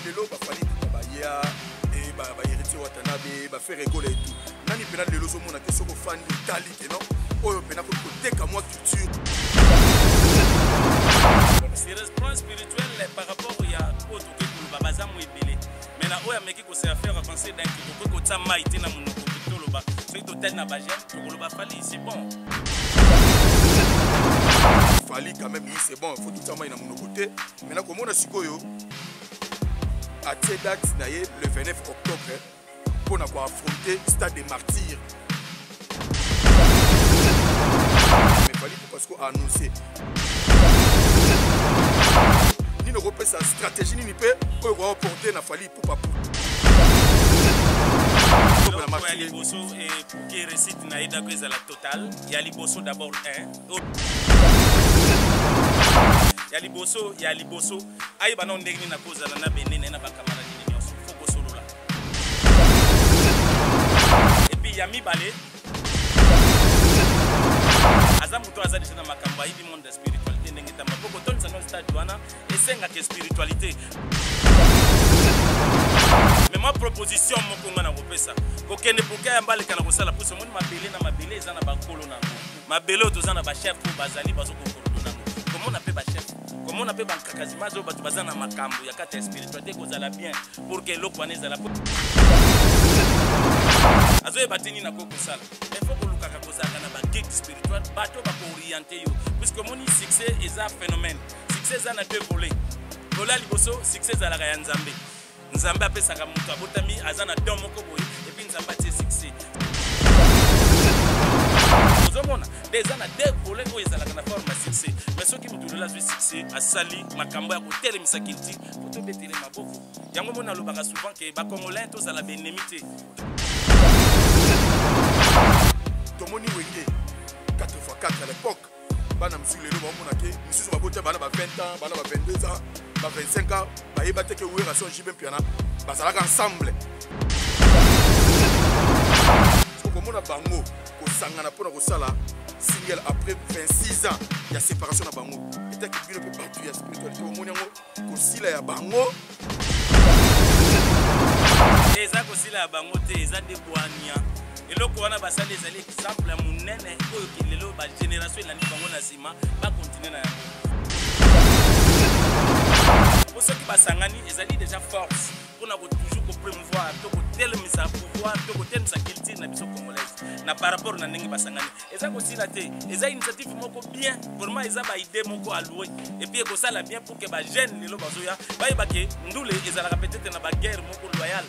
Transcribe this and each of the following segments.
lelo ba fali tabaya et ba héritier Watanabe ba faire rigoler et tout nani pena lelo zo mona ke soko fan Italie ke non oyo pena ko teka moi culture c'est responsable spirituel par rapport à autre que le babaza mo ebele mais na oya meki ko se affaire avancer d'un qui ko tsama ite na monoko bitoloba so itotel na bajem to koloba fali c'est bon fali quand même oui c'est bon faut tout tsama ina monoko te mais na ko mona sikoyo à cette date le 29 octobre pour affronter le stade des martyrs. Mais il fallait parce qu'on a annoncé. Ni ne repère sa stratégie, ni ne peut pas reporter la folie pour pas. Il y a les bossos et pour qui récite Naïda que c'est la totale. Il y a les bossos d'abord un. Il y a les bossos. Aïe, bah non, on est na cause de la bénéne, na bakamara de l'union. Faut bosso là. Et puis il y a mi balé. Azamuto azali na makamba hivi monde de spiritualité n'engeta mapoko ton sa no stade wana et senga que spiritualité. Mais ma proposition moko ngana kopesa. Ko kende poka ya mbale kana kosala puso moni mabele na mabele ezana bakolo na. Mabele otozana ba chef ko bazali bazoko korona. Comment on appelle ba chef? Comment on appelle bankakazimazo batu bazana makambo ya kata spiritualité kozala bien pour que lokwane zala po. Azoye batini na koko sala. Il faut que lukaka kozaka na ba guide spirituel bato ba ko orienter yo puisque moni succès est un phénomène. Succès za na deux volets. Vola liboso succès za la ya Nzambe. Nzambe apesaka mutu abotami azana don moko boye et puis Nzambe atie succès. Ozomona déjà na deux volets ko ezala na forme de succès. Mais ceux qui mutu la succès a sali makambo ya ko telemisa kinti pour to betele maboko. Yango mona lobaka souvent que ba congolais to za la bénémité. Tomoni wenge 4x4 à l'époque. Bana msule lo bamona ke misusu babote bana ba 20 ans, bana ba 22 ans, ba 25 ans, ba yebate ke ouera son jibe piana. Ba salaka ensemble. So komona bango ko sangana pona ko sala single après 26 ans ya séparation na bango. Eta ke bino pe battu ya spiritualité o moni ngo ko sila ya bango. Eza ko sila ya bango te eza de boania. Et là, on a passé les exemples à mon nene, la génération de l'année va continuer. Pour ceux qui passent en année, ils ont déjà force. On a toujours promouvoir, tel mis à pouvoir, tel mis à culture, na biso congolaise. Na par rapport à n'engi basangani. Et ça aussi la té. Et ça initiative moko bien. Vraiment, ils ont ba idée moko alloué. Et puis que ça la bien pour que ba jeune les lo bazoya, ba yebake ndule ils ont peut-être na ba guerre moko loyale.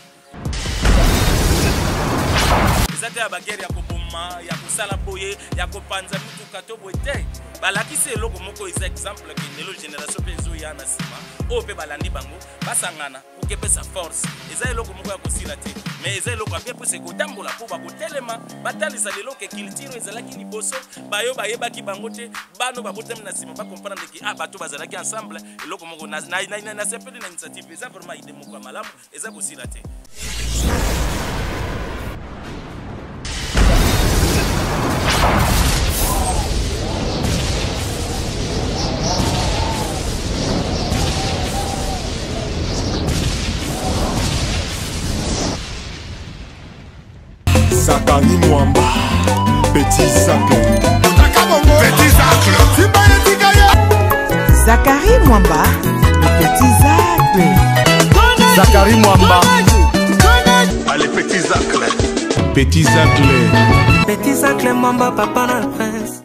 Ezate ya bagere ya koboma ya kosala boye ya kopanza mituka to boye balakisi eloko moko eza exemple ke lelo génération pezo ya na sima o pe balandi bango basangana pour que pesa force eza eloko moko ya kosila te mais eza eloko pe pour se kotambola po ba kotelema batalisa lelo ke culture ezalaki liboso bayo bayebaki bango te bano babotami na sima ba comprendre que bato bazalaki ensemble eloko moko na sepeli na initiative eza vraiment idée moko ya malamu eza kosila te. Zakari Mwamba, Petit Zacle. Petit Zacle. Zakari Mwamba, le Petit Zacle. Zakari Mwamba. Allez, Petit Zacle. Petit Zacle. Petit Zacle Mwamba, papa na prince.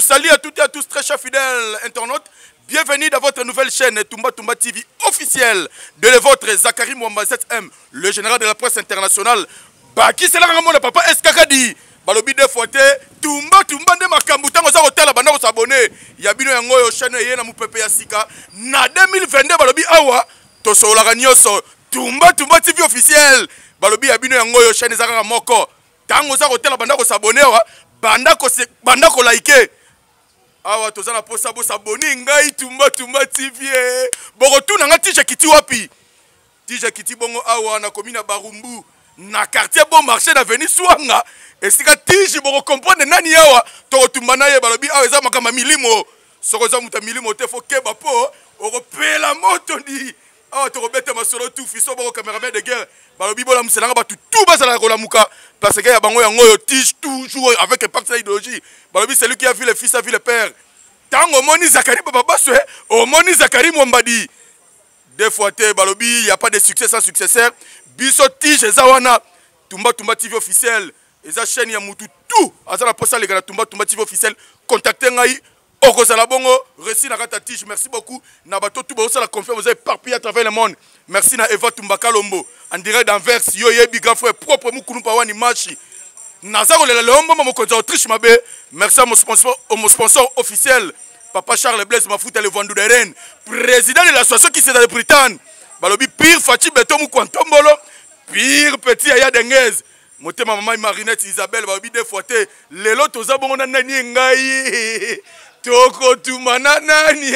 Salut à toutes et à tous, très chers fidèles internautes. Bienvenue dans votre nouvelle chaîne Toumba Toumba TV officielle de votre Zakari Mwamba 7M, le général de la presse internationale. Baki c'est là que papa Eskakadi. Balobi de fote Toumba Toumba de makambuta ngoza hôtel bana ko s'abonner. Ya bino yango yo chaîne yena mu pepe ya sika. Na 2022 balobi awa to sola ganyoso Toumba Toumba TV officielle. Balobi ya bino yango yo chaîne zaka moko. Tango za hôtel bana ko s'abonner wa banda ko like awa tozana posa bosa boni ngai tumba TV boko tuna nga tije kiti wapi tije kiti bongo awa na komina Barumbu na quartier bon marché na Avenue Swanga esika tije boko comprendre nani awa to tumba na ye balobi awa eza makama milimo soko za muta milimo te fo keba po okopela moto ndi awa to robete masolo tout fiso boko cameraman de guerre balobi bola muselanga batu tout basala ko la muka parce que ya bango yango yo tige toujours avec impact idéologie balobi celui qui a vu le fils a vu le père tango moni Zakari papa baswe o moni Zakari Mombadi des fois te balobi il y a pas de succès sans successeur biso tige zawana tumba TV officiel eza chaîne ya mutu tout azala posa le gars tumba TV officiel contacter ngai okozala bongo récit na kata tige merci beaucoup na bato tout bosa la confiance vous avez éparpillé à travers le monde merci na Eva Tumbaka Lombo en direct d'Anvers yo yebi grand frère propre mukunu pa wani match nazako le lombo mokonza Autriche mabe merci à mon sponsor officiel Papa Charles Blaise Mafuta le Vandou de Rennes président de l'association qui c'est dans le Britann balobi pire Fati Beto Mukwantombolo pire petit Aya Denguez motema maman Marinette Isabelle balobi deux fois te lelo toza bongo na nani ngai toko tumana nani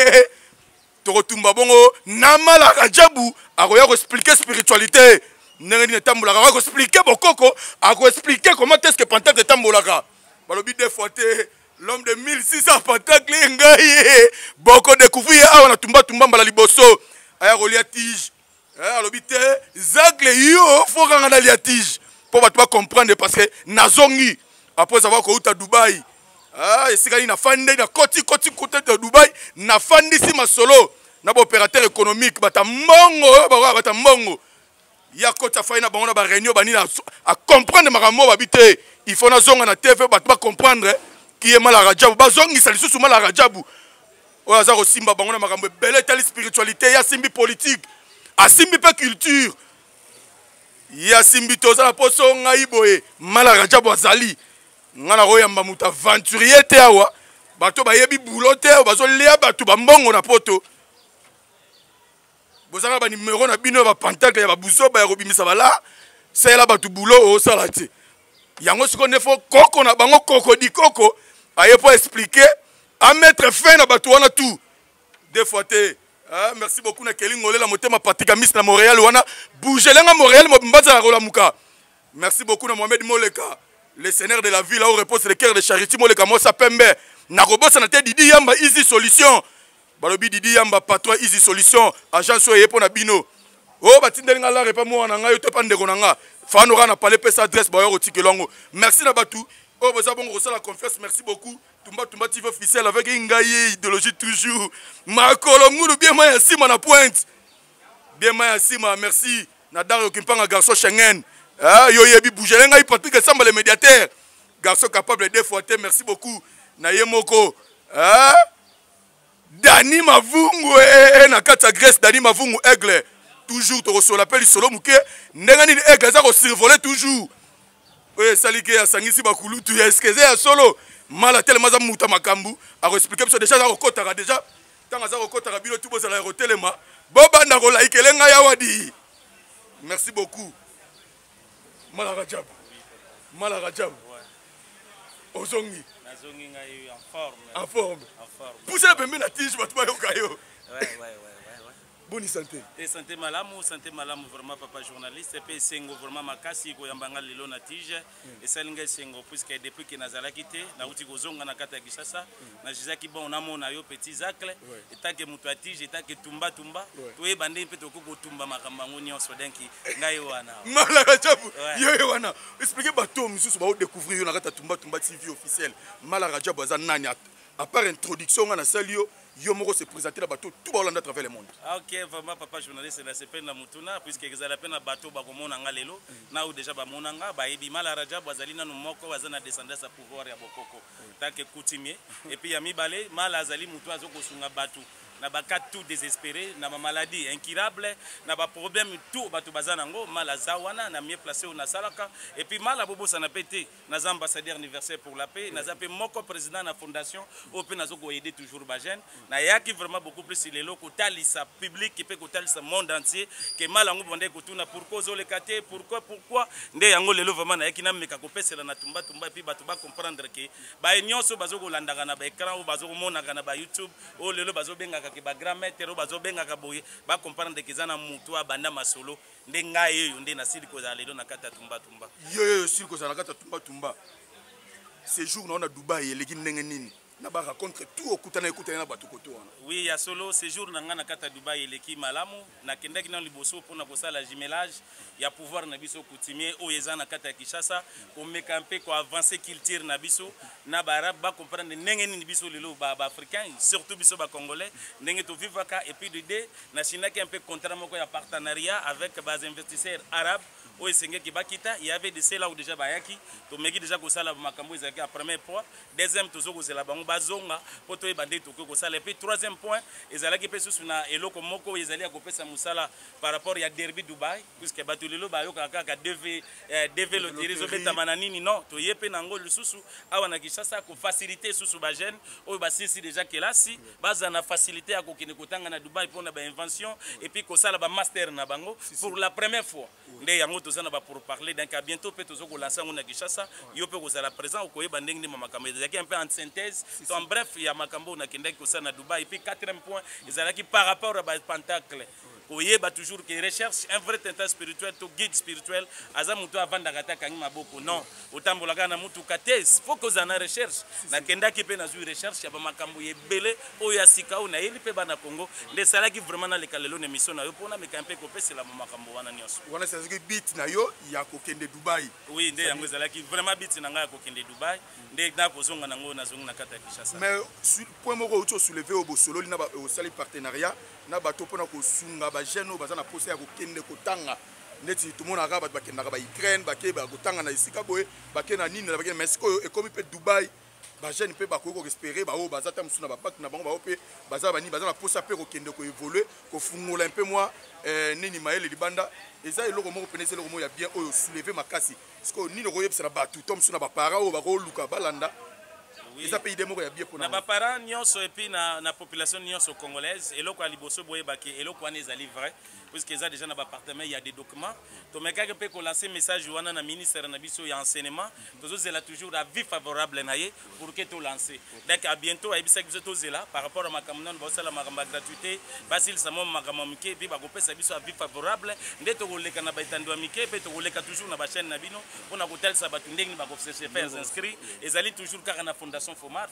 toko tumba bongo namala rajabu akoya ko expliquer spiritualité nengeni tambola ko expliquer bokoko ako expliquer comment est-ce que pentacle tambolaka balobi deux fois te l'homme de 1600 pentacle ngai boko découvrir awa na tumba mbala liboso aya rolia tige alobi te zagle yo faut kanga na lia tige pour batwa comprendre parce que nazongi après avoir ko uta Dubai esikali na fande na koti côté de Dubai na fandi si masolo na opérateur économique bata mbongo ya kota faina bango na ba réunion bani à comprendre makambo babité il faut na zonga na TV batwa comprendre qui est mal à Rajabu bazongi ça lisusu mal à Rajabu oya za ko simba bango na makambo belle telle spiritualité ya simbi politique a simbi pas culture ya simbi toza na poso ngai boye mal à Rajabu azali ngana royamba muta aventurier te awa bato bayebi boulot te bazo lea bato ba mbongo na poto bozanga ba numéro na bino ba pentacle ya ba buzoba ya robimisa bala c'est là bato boulot o sala te yango siko nefo koko na bango koko di koko aye pour expliquer à mettre fin na bato wana tout des fois te merci beaucoup na Kelly Ngole la motema Patikamis na Montréal wana bougelenga Montréal mbaza la muka merci beaucoup na Mohamed Moleka le seigneur de la ville là où repose le cœur de charité Moleka Mosa Pembe na robosa na te Didi Yamba Easy Solution balobi Didi Yamba patron Easy Solution agence oye pona bino oh batindelinga la repa mo na ngai to pandeko na nga fanora na parler pesa adresse ba yo tikelongo merci na batu oh boza bongo la confiance merci beaucoup tumba TV officiel avec Ingaye idéologie toujours makolo ngulu bien ma sima na pointe bien ma sima merci na Dario Kimpanga garçon Schengen yo yebi bougelenga i Patrick Samba le médiateur garçon capable de fois merci beaucoup na yemoko Dani Mavungu na kata Grèce Dani Mavungu aigle toujours to so l'appel solo muke ndengani aigle za ko survoler toujours oye salike ya sangisi bakulu tu ya eskeze ya solo mala tellement za muta makambu a expliquer so déjà za kokotaka déjà tanga za kokotaka bilo tout bozala ya telema boba na ko like lenga ya wadi merci beaucoup Mala Rajab. Ozongi. Nazongi ngai en forme. Poussez la pembe na tige batuma yo kayo. Ouais. Bonne santé. Et santé malamu vraiment papa journaliste et puis sengo vraiment makasi ko yambanga lelo na tige et salinga sengo puisque depuis que nazala quitté na uti kozonga na kata Kisasa na jizaki bon na mona yo petit zacle et tant que mutu tige et tant que tumba to e bande mpe to ko tumba makamba ngoni onso denki ngai wana Mala Rajabu yo wana expliquer bato mususu ba découvrir yo na kata tumba TV officiel Mala Rajabu za nani à part introduction na salio yo moko se présenter la bateau tout Hollande à travers le monde. OK, vraiment papa journaliste na se peine na mutuna puisque ezala pena bateau ba komona nga lelo na ou déjà ba monanga ba ebi Mala Rajabu azalina no moko bazana descendance à pouvoir ya bokoko tant que coutumier et puis ya mibale Mala azali mutu azokosunga bateau na baka tout désespéré na maladie incurable na ba problème tout bato bazanango mala zawana na mieux placé au nasalaka et puis mala bobo ça n'a pété na ambassadeur universel pour la paix na zape moko président na fondation au pe nazo ko aider toujours ba jeune na yaki vraiment beaucoup plus les locaux talisa public qui peut ko talisa monde entier que mala ngo bonde ko tuna pourquoi le kate pourquoi nde yango lelo vraiment na yaki na meka ko pesela na tumba et puis bato ba comprendre que ba nyonso bazo ko landaka na ba écran ou bazo ko monaka na ba YouTube o lelo bazo benga ke ba grand maître o bazo benga ka boye ba comprendre que zana mutu abanda masolo nde ngai yeyo nde na sili ko za lelo na kata tumba yo sili ko za na kata tumba ces jours na Dubaï eleki ndenge nini na ba rencontre tout okutana na bato koto wana. Oui, ya solo séjour na nga na kata Dubaï eleki malamu na kendaki na liboso pona kosala jumelage ya pouvoir na biso coutumier o yeza na kata ya Kinshasa ko meka mpe ko avancer culture na biso na ba arabe ba comprendre ndenge nini biso lelo ba africain surtout biso ba congolais ndenge to vivaka et puis de deux na sinaki un peu contrat moko ya partenariat avec bas investisseurs arabes o esengeki bakita il y avait de cela où déjà bayaki to meki déjà ko sala makambo ezaki à premier point deuxième tozo ko zela bango bazonga poto e bande to ko sala et puis troisième point ezalaki pe susu na eloko moko ezali akopesa musala par rapport ya derby Dubaï puisque batulelo bayoka kaka DV loterie zo beta mananini non to yepe nango lususu awa na Kinshasa ko faciliter susu ba jeune o ba sisi déjà kelasi baza na facilité ya kokine kotanga na Dubaï pona ba invention et puis ko sala ba master na bango pour la première fois nde yango tozana ba pour parler donc à bientôt pe tozo ko lancer ngona Kinshasa yo pe ko sala présent ko yeba ndenge ni makambo ezaki un peu en synthèse en bref ya makambo na kendaki ko sana Dubaï et puis quatrième point ezalaki par rapport à ba pentacle oyeba toujours que recherche un vrai tentant spirituel to guide spirituel aza mutu avanda kata kangi maboko non otambola kana mutu kates faut que za na recherche na kendaki pe na zui recherche ya ba makambo yebele oyo asika ona yeli pe bana Congo nde salaki vraiment na lekalelo na mission na yo pona mekampe ko pesela makambo wana nyonso wana c'est bit na yo ya ko kende Dubaï. Oui nde yango zalaki vraiment bit na nga ya ko kende Dubaï nde na kozonga nango na zonga na kata Kinshasa. Mais sur point moko uto soulever au bosolo lina ba au sali partenariat na bato pona ko sunga ba jeune baza na posa ya ko kende kotanga neti tout monde arabe bakenda ba Ukraine bakeba kotanga na isika boye bakena nini na bakena Mexico et comme peut Dubaï ba jeune pe bakoko espérer ba o baza ta musuna ba pak na bango ba pe baza bani baza na posa pe ko kende ko évoluer ko fungola un peu moi nini maele libanda eza eloko moko penese eloko moko ya bien oyo soulever makasi parce que nini ko yebisa ba tout tom suna ba para o ba ko luka balanda. Oui. Na ba parents nyonso et puis na population nyonso congolaise eloko ali boso boye baki eloko wana ezali vrai puisque eza déjà na ba partenaires il y a des documents to mekaka pe ko lancer message wana na ministère na biso ya enseignement tozo zela toujours avis favorable na ye pour que to lancer donc à bientôt ayebisa biso to zela par rapport à makambo ba sala makamba gratuité basil samo makamba mike bi ba ko pesa biso avis favorable nde to koleka na ba itando mike pe to koleka toujours na ba chaîne na bino pona ko telsa ba ndenge ba ko se faire inscrit ezali toujours car na fondation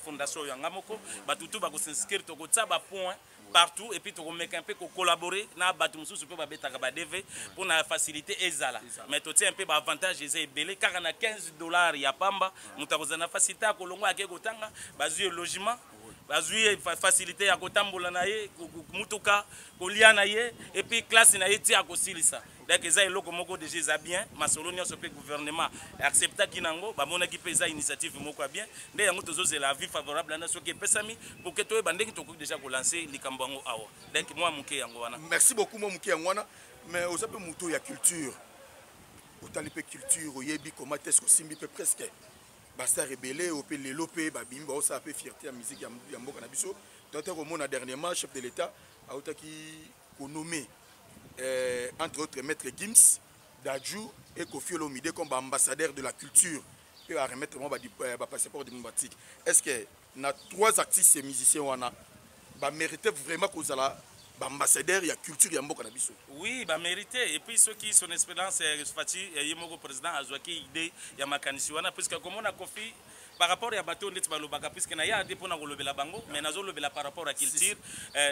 fondation yangamoko batutu ba ko s'inscrire to ko tsaba point partout et puis to ko meka un peu ko collaborer na batu mususu pe ba betaka ba DV pour na faciliter ezala mais to tient un peu ba avantage ezé belé car na $15 ya pamba mutakoza na facilité ko longo ake ko tanga bazui logement bazui facilité ya ko tambola na ye mutuka ko lia na ye et puis classe na ye ti akosilisa donc eza eloko moko déjà eza bien masolo nyonso pe gouvernement accepta kinango bamonaki pe eza initiative moko bien nde yango tozozela avis favorable na soki epesami pour que toyeba ndenge tokoki déjà kolancer likambo yango awa donc moi moke yango wana. Merci beaucoup moi moke yango wana mais oza pe muto ya culture otali pe culture oyebi comment est-ce que simbi pe presque basta rebelle au pe lelo pe babimba osa pe fierté ya musique ya mboka na biso docteur omona dernièrement chef de l'état a otaki ko nommer entre autres Maître Gims, Dadjou et Kofi Olomide comme ambassadeur de la culture et à remettre mon passeport diplomatique. Est-ce que na trois artistes et musiciens wana ba mériter vraiment que vous allez ambassadeur ya culture ya mboka na biso? Oui, ba mériter et puis ceux qui son expérience Fati yemoko président azwaki idée ya makanisi wana puisque comme on a Kofi par rapport à bateau ndeti balobaka puisque na ya ade pona kolobela bango mais nazo lobela par rapport à culture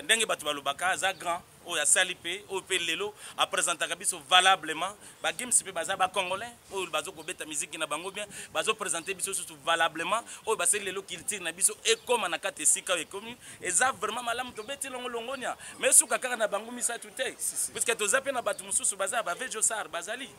ndenge bato balobaka za grand oyo asali mpe oyo mpe lelo apresentaka biso valablement bagims mpe baza bacongolais oyo bazokobeta miziki na bango bien bazopresente biso susu valablement oyo basali lelo culture na biso ekóma na kati esika oyo ekomi eza vraiment malamu tobeti longonia mais suka kaka na bango misatu te puisque toza mpe na bato mosusu baza bavejosar bazali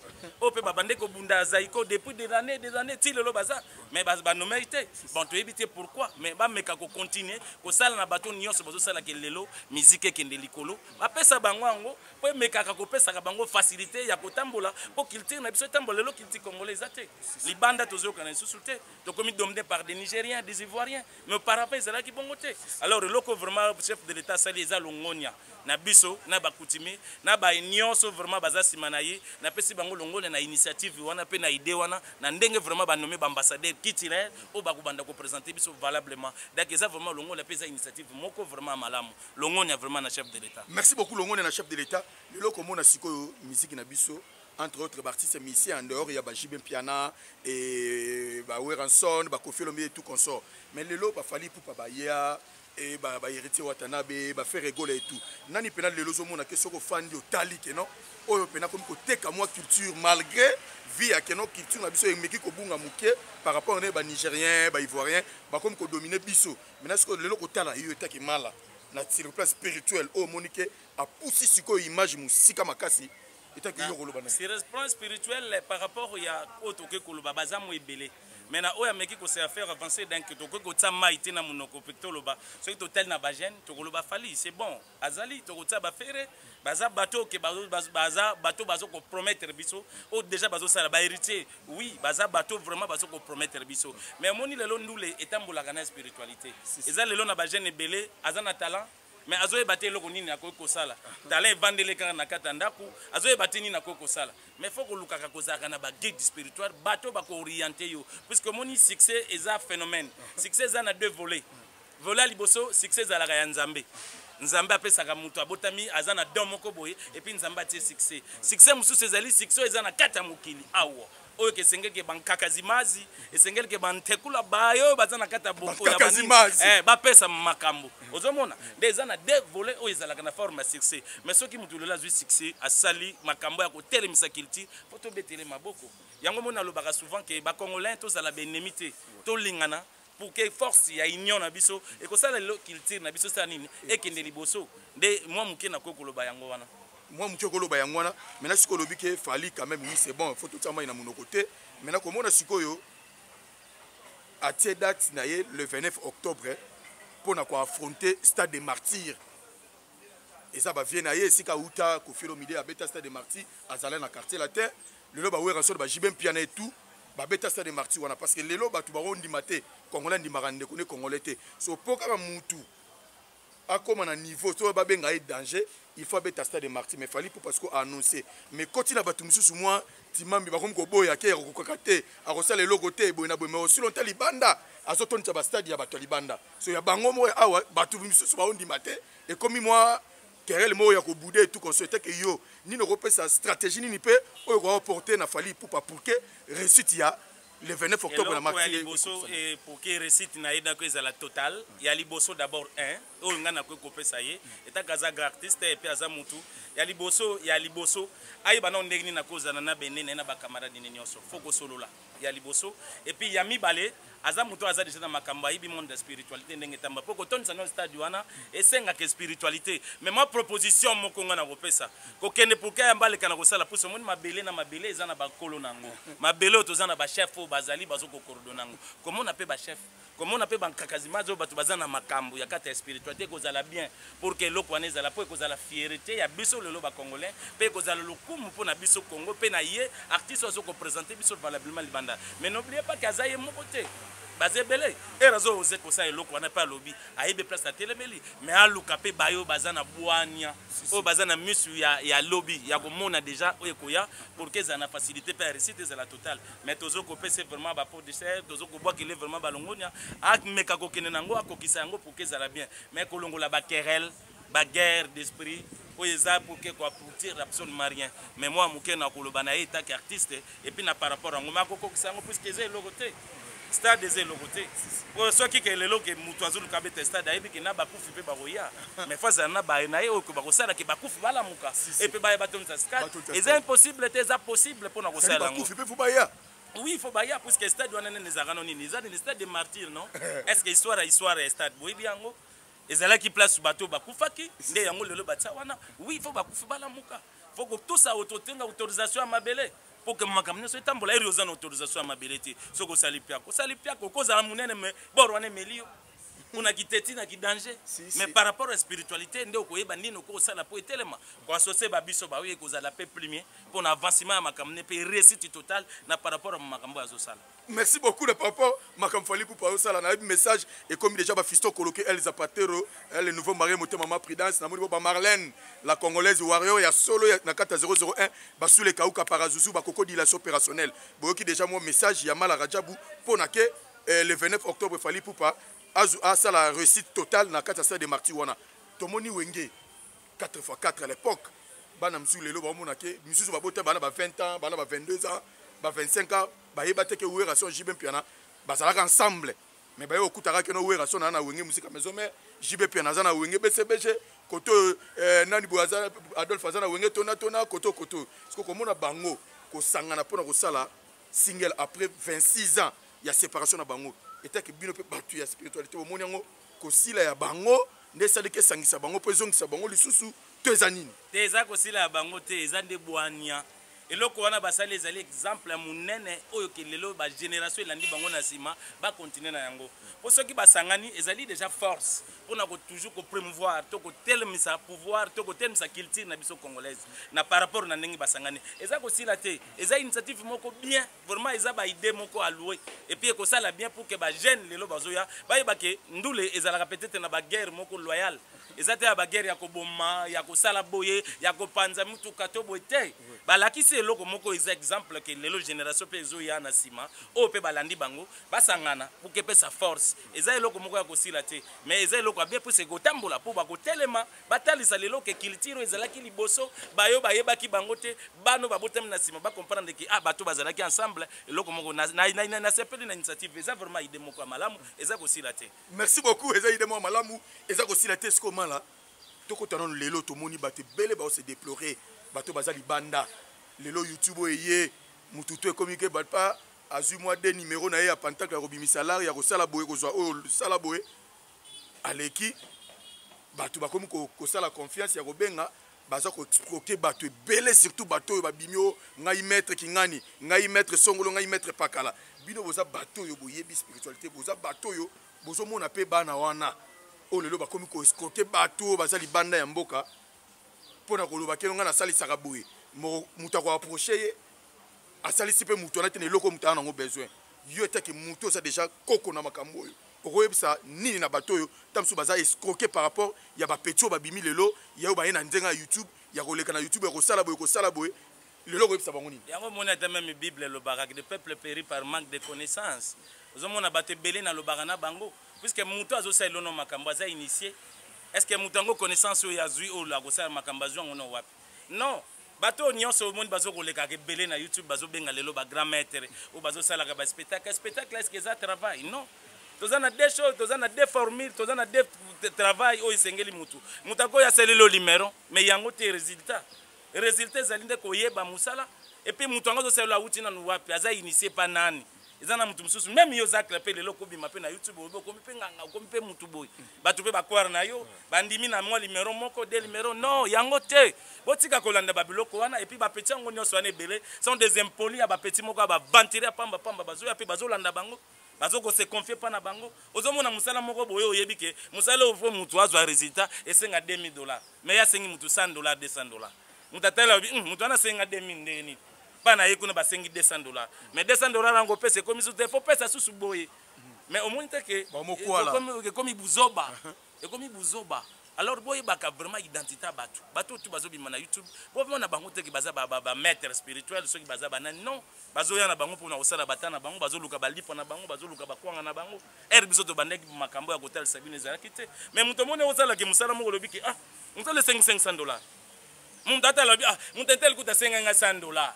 oyo mpe babande kobunda zaiko depuis des années ti lelo baza mais banomei te bon toyebi te pourquoi mais bameka kocontinue kosala na bato nyonso bazosalaka lelo miziki ekende likolo bapesa bango yango mpo emekaka kopesaka bango facilité ya kotambola mpo culture na biso etambola lelo culture congolais eza te libanda tozoyoka na lisusu te tokomi dominé par des nigériens des ivoiriens mais auparavant ezalaki bongo te alors eloko vraiment chef de l'état asali eza longonia na biso na bakutimi na nyonso vraiment baza nsima na ye napesi bango longonia na initiative wana mpe na idée wana na ndenge vraiment banome baambassadeur culturel oyo bakobanda kopresente biso valablement donc eza vraiment longonia mpe eza initiative moko vraiment malamu longonia vraiment na chef de l'état. Merci beaucoup longonia na chef de l'état lelo komona sikoyo musique na biso entre autres artistes musiciens en dehors il y a Jibin Piana et Weranson Kofi Olomide et tout consort mais lelo bafali pour baya et héritier Watanabe faire rigoler et tout nani pena lelo zomona ke soko fan de tali ke non oyo pena comme côté ka moi culture malgré vie à keno culture na biso emeki ko bunga muke par rapport aux nigériens ivoiriens comme ko dominer biso maintenant ce que lelo ko tala yo etaki mala na sur le plan spirituel au monique a poussé siko image musika makasi. Sur le plan spirituel, par rapport à Otoke Koloba, Bazamo et Belé. Maintenant, on a mis qu'on s'est faire avancer d'un que Toko Tsama été dans mon ocopectoloba. Ce qui est hôtel Nabajen, Tokoloba Fali, c'est bon. Azali, Toko Tsaba Ferre, Baza bateau que Baza bateau Bazo ko promettre biso. Ou déjà Bazo Salaba héritier. Oui, Baza bateau vraiment Bazo ko promettre biso. Mais moni le long nous les étant la spiritualité. Et ça le long Nabajen et Belé, Azana talent. Mais azoye baté loko nini akoko sala talent vandele kaka na katandaku azoye baté nini akoko sala mais faut que lukaka kozaka na ba guide spirituel bato ba ko orienter yo puisque moni succès eza phénomène succès eza na deux volets volet liboso succès za la ya nzambe nzambe apesaka mutu abotami aza na don moko boye et puis nzambe atie succès mususu ezali succès eza na kata mokili awo oyo kesengeke bankakazimazi esengeke bantekula bayo baza na kata boko ya banini bapesa makambo ozomona nde eza na deux volets oyo ezalaka na forme ya succès mais soki mutu lelo azwi succès asali makambo ya kotelemisa culture po tobetele maboko yango mona alobaka souvent ke bacongolais tozala baennemi te tolingana pour que force ya union na biso ekosala lelo culture na biso sa nini ekende liboso nde mwa moke na kokoloba yango wana moi muke koloba yango wana maintenant sikoyo lobi ke fali quand même oui c'est bon faut tout ça moi na monoko te maintenant komona sikoyo atie date na ye le 29 octobre pour na ko affronter Stade des Martyrs et ça va venir na ye sika uta Kofi Olomide abeta Stade des Martyrs azala na quartier latin lelo ba Weranson ba Jibin Piana et tout ba beta Stade des Martyrs wana parce que lelo ba tu ba ondima te congolais ndimaka ndeko ne congolais te so poka ba mutu comme un niveau, tu vas bien danger, il faut être à Stade des Martyrs, mais il fallait pour parce qu'on a annoncé. Mais quand il a battu sur moi, tu m'as dit que boy a été recruté, a reçu les logos, mais aussi longtemps les bandas, à ce temps tu stade il y a battu les bandas. So il y a bango moi ah ouais, battu sur moi on dit matin et comme moi querelle moi il y a boudé tout qu'on souhaitait que yo ni ne repère sa stratégie ni peut au reporter n'a fallu pour que réussite il y a le 29 octobre la marque et pour que récite na ida ko ezala total ya liboso d'abord 1 o ngana ko kopesa ye eta kaza artiste et puis aza mutu ya liboso ayi bana ndengini na kozana na benene na ba camarade ni nyonso foko solola ya liboso et puis ya mibale aza mutu aza déjà na makamba yibi monde de spiritualité ndenge tamba poko tonsa no stade wana esenga ke spiritualité mais ma proposition moko ngana kopesa ko kende pour ka mbale kana ko sala puso moni mabele na mabele eza na ba kolo nango mabele to zana ba chef bazali bazoko coordonnango comment on appelle ba chef comment on appelle bankakazimazo batu bazana makambo ya kata spiritualité kozala bien pour que loko wana ezala po kozala fierté ya biso lelo ba congolais pe kozala lokumu po na biso Congo pe na ye artiste ozo ko présenter biso valablement libanda mais n'oubliez pas kazaye moko te bazebele erazo oze ko sa eloko wana pa lobi aibe place à telemeli mais aluka pe bayo bazana bwania o bazana misu ya lobby ya komona déjà oyekoya pour que ça na facilité per réussite za la totale mais tozo ko pese vraiment ba pour dessert tozo ko bois qu'il est vraiment balongonia ak meka ko kenenango akokisa yango pour que ça la bien mais kolongola ba querelle ba guerre d'esprit oyeza pour que quoi pour dire absolument rien mais moi muke na koloba na eta artiste et puis na par rapport à ngoma kokokisa yango puisque c'est logoté stade eza eloko te soki ke lelo ke moto azoluka bete stade ayebi ke na bakufi mpe bakoya mais fois ezala na baye na ye oyo bakosala ke bakufi balamuka epe baye batomisa stade eza impossible te eza possible mpona kosala yango oui, il faut bailler parce que le stade doit nene nezarano nini. Ils ont le stade de martyrs, non? Est-ce que histoire est stade? Oui, bien ngo. Ils ont qui place sur bateau bakufaki. Nde yango lelo batsa wana. Oui, il faut bakufi bala muka. Faut que tout ça autorisation à mabele. Pour que makamne so tambola eri ozana autorisation à mabelete. Soko salipiako. Salipiako koza amunene me borwane melio. Una kiteti na ki danger. Mais par rapport à la spiritualité, nde okoyeba nini okosala po etelema. Ko associer babiso ba oui kozala pe premier pour avancement à makamne pe réussite totale na par rapport à makambo azosala. Merci beaucoup de papa makam fali pour parler ça là na message et comme déjà ba fisto coloqué El Zapatero le nouveau mari moté maman Prudence na moni ba Marlène la congolaise warrior ya solo na 4001 ba sous les kauka parazuzu ba koko dilation opérationnelle. Boyoki déjà mon message ya mala rajabu pona ke le 29 octobre fali pour pas à ça la réussite totale na kata de martyrs wana tomoni wenge 4x4 à l'époque bana msu lelo ba mona ke msusu ba bota bana ba 20 ans bana ba 22 ans ba 25 ans ba yebate ke ouera son JB piana ba zalaka ensemble mais ba yo kutaka ke no ouera son na wenge musika maison mais JB piana zana wenge BCBG koto nani boaza Adolphe azana wenge tona koto parce que mona bango ko sangana pona ko sala single après 26 ans il y a séparation na bango et que bino pe batu ya spiritualité au moni yango ko sila ya bango nde sali ke sangisa bango po ezongisa bango lisusu to ezanini te eza ko sila ya bango te eza nde bwania eloko wana basali ezali exemple ya munene oyo ke lelo ba génération elandi bango na sima ba continuer na yango po soki basangani ezali déjà force pona ko toujours ko promouvoir to ko telemisa pouvoir to ko telemisa culture na biso congolaise na par rapport na ndenge basangani eza ko sila te eza initiative moko bien vraiment eza ba idée moko alloué et puis ko sala bien pour que ba jeune lelo bazoya ba yeba ke ndule ezala peut-être na ba guerre moko loyale eza te ya ba guerre ya ko bomma ya ko sala boye ya ko panza mutu kato boye balakisi eloko moko eza exemple ke lelo génération pe ezoya na sima o pe balandi bango basangana pour que pe sa force eza eloko moko ya kosila te mais eza eloko bien pour se kotambola pour bakotelema batalisa lelo ke culture ezalaki liboso bayo bayebaki bango te bano babotami na sima ba comprendre ke bato bazalaki ensemble eloko moko na sepeli na initiative eza vraiment idée moko ya malamu eza kosila te. Merci beaucoup eza idée moko malamu eza kosila te ce comment là tokotana lelo tomoni bato bele ba se déplorer bato bazali banda lelo YouTube oyé mututu ekomike batpa azui moi des numéros na ya pentacle ya robimi salari ya kosala boye kozwa o sala boye aleki bato bakomi ko sala confiance ya kobenga baza ko exploiter bato bele surtout bato yo babimio ngai maître kingani ngai maître songolo ngai maître pakala bino boza bato yo boyebi spiritualité boza bato yo bozo mona pe bana wana o lelo bakomi ko escroquer bato bazali banda ya mboka pona koloba ke nga na sali sakaboye muta ko approcher asalisi pe mutu na tene loko muta na ngo besoin yo etake mutu ça déjà koko na makambo yo okoyebisa nini na bato yo tamsu baza escroquer par rapport ya ba petio ba bimi lelo ya ba yena ndenga YouTube ya koleka na YouTube ya kosala boye lelo koyebisa bango nini yango mona ta même Bible le barak de peuple péri par manque de connaissances ozomona bato belé na lobaka na bango puisque mutu azosala lono makambo aza initié est-ce que mutu ngo connaissance yo yazui o la kosala makambo azo ngono wapi non bato nyonso au monde bazo koleka ke belé na YouTube bazo benga lelo ba grand maître ou bazo sala ka ba spectacle est-ce que ça travail non tozana des choses tozana des formules tozana des travail o isengeli mutu mutako ya selelo numéro mais yango te résultat zalinde ko yeba musala et puis mutu ngo zo sala uti na wapi aza initié pa nani ezana mutu mususu même yo zakla pe lelo ko bima pe na YouTube ko mpe nganga ko mpe mutu boy batu pe bakwara na yo bandimi na moi numéro moko de numéro non yango te botika kolanda babiloko wana et puis ba petit ngo nyonso ane belé sont des impolis ya ba petit moko ba ventiler pamba bazo ya pe bazo landa bango bazo ko se confier pa na bango ozomona musala moko boye oyebi ke musala ofo mutu azwa résultat esenga $2000 mais ya sengi mutu $100 $200 mutatala mutu ana senga 2000 ndeni pana yekuna basengi $200 mais $200 rango pesa comme ça faut pesa susu boye mais au moins que comme buzoba et comme buzoba alors boye baka vraiment identité bato tu bazobima na YouTube bo na bango te ki baza ba maître spirituel ceux qui baza bana non bazoya na bango pona osala batana bango bazoluka balipo na bango bazoluka bakwanga na bango biso to bandeki makambo ya hotel Sabine ezalaki te mais muto mone osala ke musala moko lobiki muto le $500 muto ata lobi muto tel kuta $500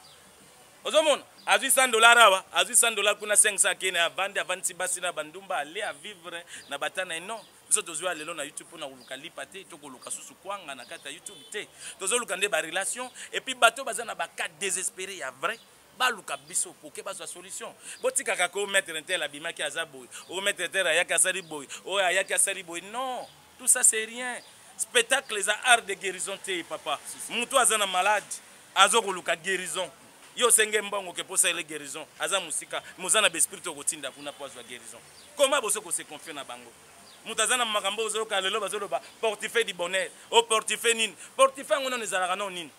ozomona azwi $100 awa azwi $100 kuna 500 kene avandi avandi basi na bandumba aller à vivre na batana non biso tozwa lelo na YouTube pona koluka lipa te to koluka susu kwanga na kata YouTube te tozoluka nde ba relation et puis bato baza na ba cas désespéré ya vrai baluka biso poke bazwa solution botikaka ko mettre intel abimaki azaboy o mettre intel ayaka sali boy o ayaka sali boy non tout ça c'est rien spectacle les arts de guérison te papa mutu azana malade azokoluka guérison yo senge mbongo ke posa ile guérison aza musika muzana be spirit okotinda kuna poza guérison comment boso ko se confier na bango mutazana makambo ozoka lelo bazoloba portefeuille du bonheur o portefeuille nini portefeuille ngona nezalaka non nini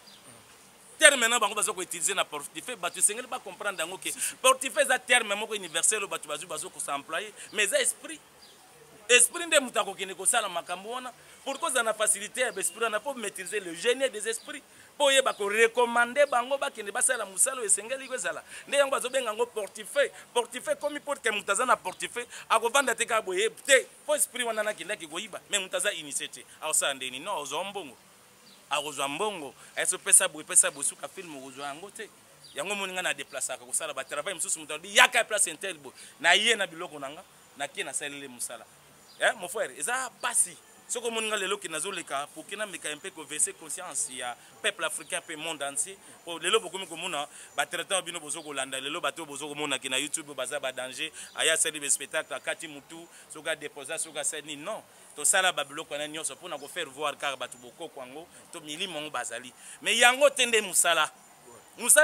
terme na bango bazoko utiliser na portefeuille batu sengeli ba comprendre dango ke portefeuille za terme moko universel batu bazoko s'employer mais za esprit nde mutako kene ko sala makambo wana pourquoi ça na facilité ya esprit na pour maîtriser le génie des esprits pour yeba ko recommander bango ba kene basala musalo esengeli kwezala nde yango azobenga ngo portefeuille comme pour que mutaza na portefeuille akovanda te ka boye te po esprit wana na kinda ki koyiba mais mutaza initiative awsa ndeni no ozombongo akozwa mbongo eso pesa boye suka film okozwa yango te yango moninga na déplacer ka kosala ba travail mususu mutabi yaka place intel bo na ye na biloko nanga na ki na salele musala mon frère eza pasi soko moninga lelo ki nazoleka pour kina meka un peu converser conscience ya peuple africain pe monde entier pour lelo bokomi komona ba traitant bino bozo kolanda lelo bato bozo komona ki na YouTube baza ba danger aya sali be spectacle akati mutu soka déposer soka sani non to sala ba biloko na nyonso pour na ko faire voir car bato boko kwango to milimo ngo bazali mais yango tende musala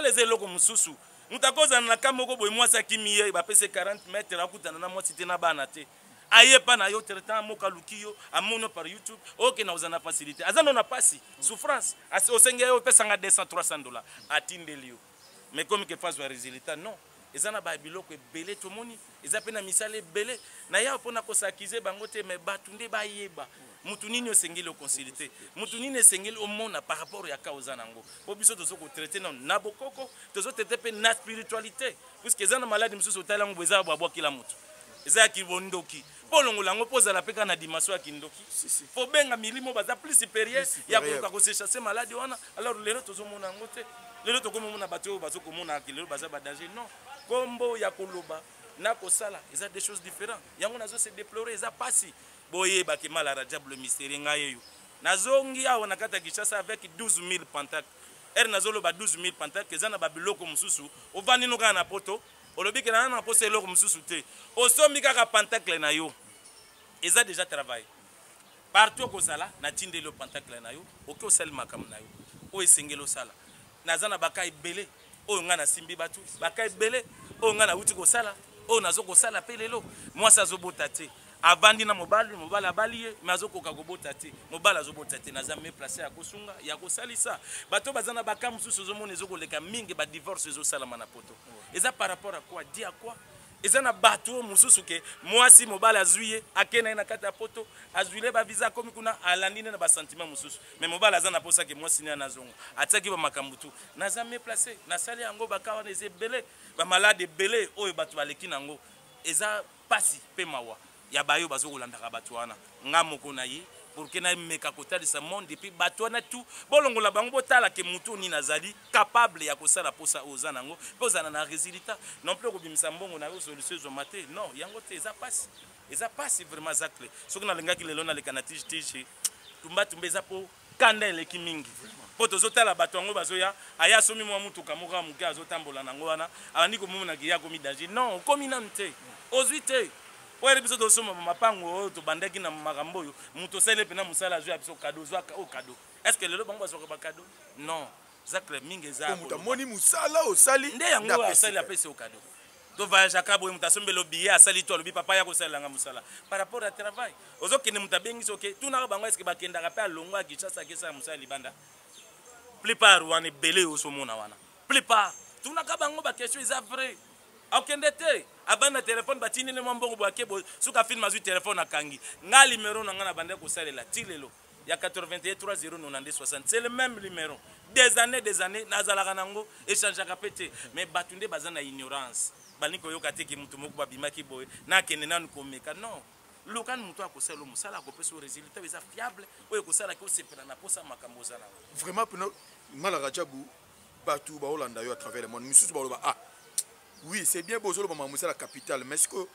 ezeloko mususu mutakoza na kamoko boy mwasa kimiye ba pese 40 mètres akutana na mwasi te na bana te ayepa na yo traitant moka lukiyo amono par YouTube OK na uzana facilité azano na pasi souffrance osenge yo pesanga $200-300 atindelio mais comme que phase résultat non ezana ba biloko ebele to moni ezapena misale ebele na ya pona ko sakize bango te mais batunde ba yeba mutu nini osengeli oconsulter mutu nini esengeli omona par rapport ya cause nango po biso tozo ko traiter na bokoko tozo traiter pe na spiritualité puisque ezana malade mususu otala ngo beza bwa kila mutu eza kibondoki polongo lango poza la peka na dimension ya kindoki fo benga milimo baza plus supérieur ya ko se chasser malade wana alors lelo tozo mona ngo te lelo tokomona bato bazo komona lelo baza ba danger non kombo ya koloba na kosala eza des choses différentes yango nazo se déplorer eza pasi boye ba ke mala diable mystère ngayeyo nazongi awa na kata Kinshasa avec 12000 pentacles nazolo ba 12000 pentacles eza na ba biloko mususu ovani no kana na poto olobi ke na posa eloko mususu te osombi kaka pentacle na yo eza déjà travail partout kozala na tinde le pentacle na yo oke osali makam na yo o esengelo sala nazana baka ebele o nga na simbi batu baka ebele o nga na uti kosala o nazo kosala pe lelo mwasa azobota te avandi na mobali abaliye mazokoka kobota te mobali azobota te naza me placer ya kosunga ya kosalisa bato bazana baka mususu zomona ezokoleka mingi ba divorce ezosalama na poto eza par rapport à quoi dia quoi eza na bato mususu ke mwasi mobali azwiye akena na kata poto azwile ba visa komi kuna alandine na ba sentiment mususu mais mobali azana posa ke mwasi ni anazonga ataki ba makambutu naza me placer na sali yango bakawa na ezebele ba malade belé oyo bato baleki nango eza pasi pe mawa ya bayo bazokolandaka bato wana nga moko na ye pour que na meka kotalisa monde puis bato wana tout bolongola bango botala ke mutu ni nazali capable ya kosala posa oza nango poza na résultat non plus kobimisa mbongo na yo solution zo maté non yango te eza pasi vraiment zakle soki na lenga ki lelo na lekana tiji tumba eza po kanda eleki mingi po tozotala bato yango bazoya aya somi mwa mutuka moko muke azotambola nango wana abandi komona ki ya komi danger non komi nanu te ozwi te oye biso tosoma mapango to bandaki na makambo yo muto sele pena musala zo biso cadeau zo o cadeau est-ce que lelo bango basoka ba cadeau non zakle mingi za muta moni musala osali nde yango asali apese o cadeau to voyage akabo muta sombelo billet asali to lobi papa ya ko sala nga musala par rapport à travail ozo kene muta bengi soke tuna bango est-ce que bakenda ka pa longo a Kinshasa kesa musala libanda plupart wana belé osomona wana plupart tuna ka bango ba question is vrai akende te abana téléphone batini le mbongo bwake bo suka film azu téléphone akangi nga numéro na nga na bande ko salela tilelo ya 81 30 92 60 c'est le même numéro des années nazalaka nango échange kapete mais batunde bazana ignorance baliko yoka te ki mutu moko babimaki boye na kende nanu komeka non lokan mutu akosala musala ko peso résultat eza fiable oyo kosala ko sepela na posa makambo zala vraiment pena mala rajabu bato baolanda yo à travers le monde misusu baloba ah oui c'est bien bozolo ba mamusa la capitale mais est-ce que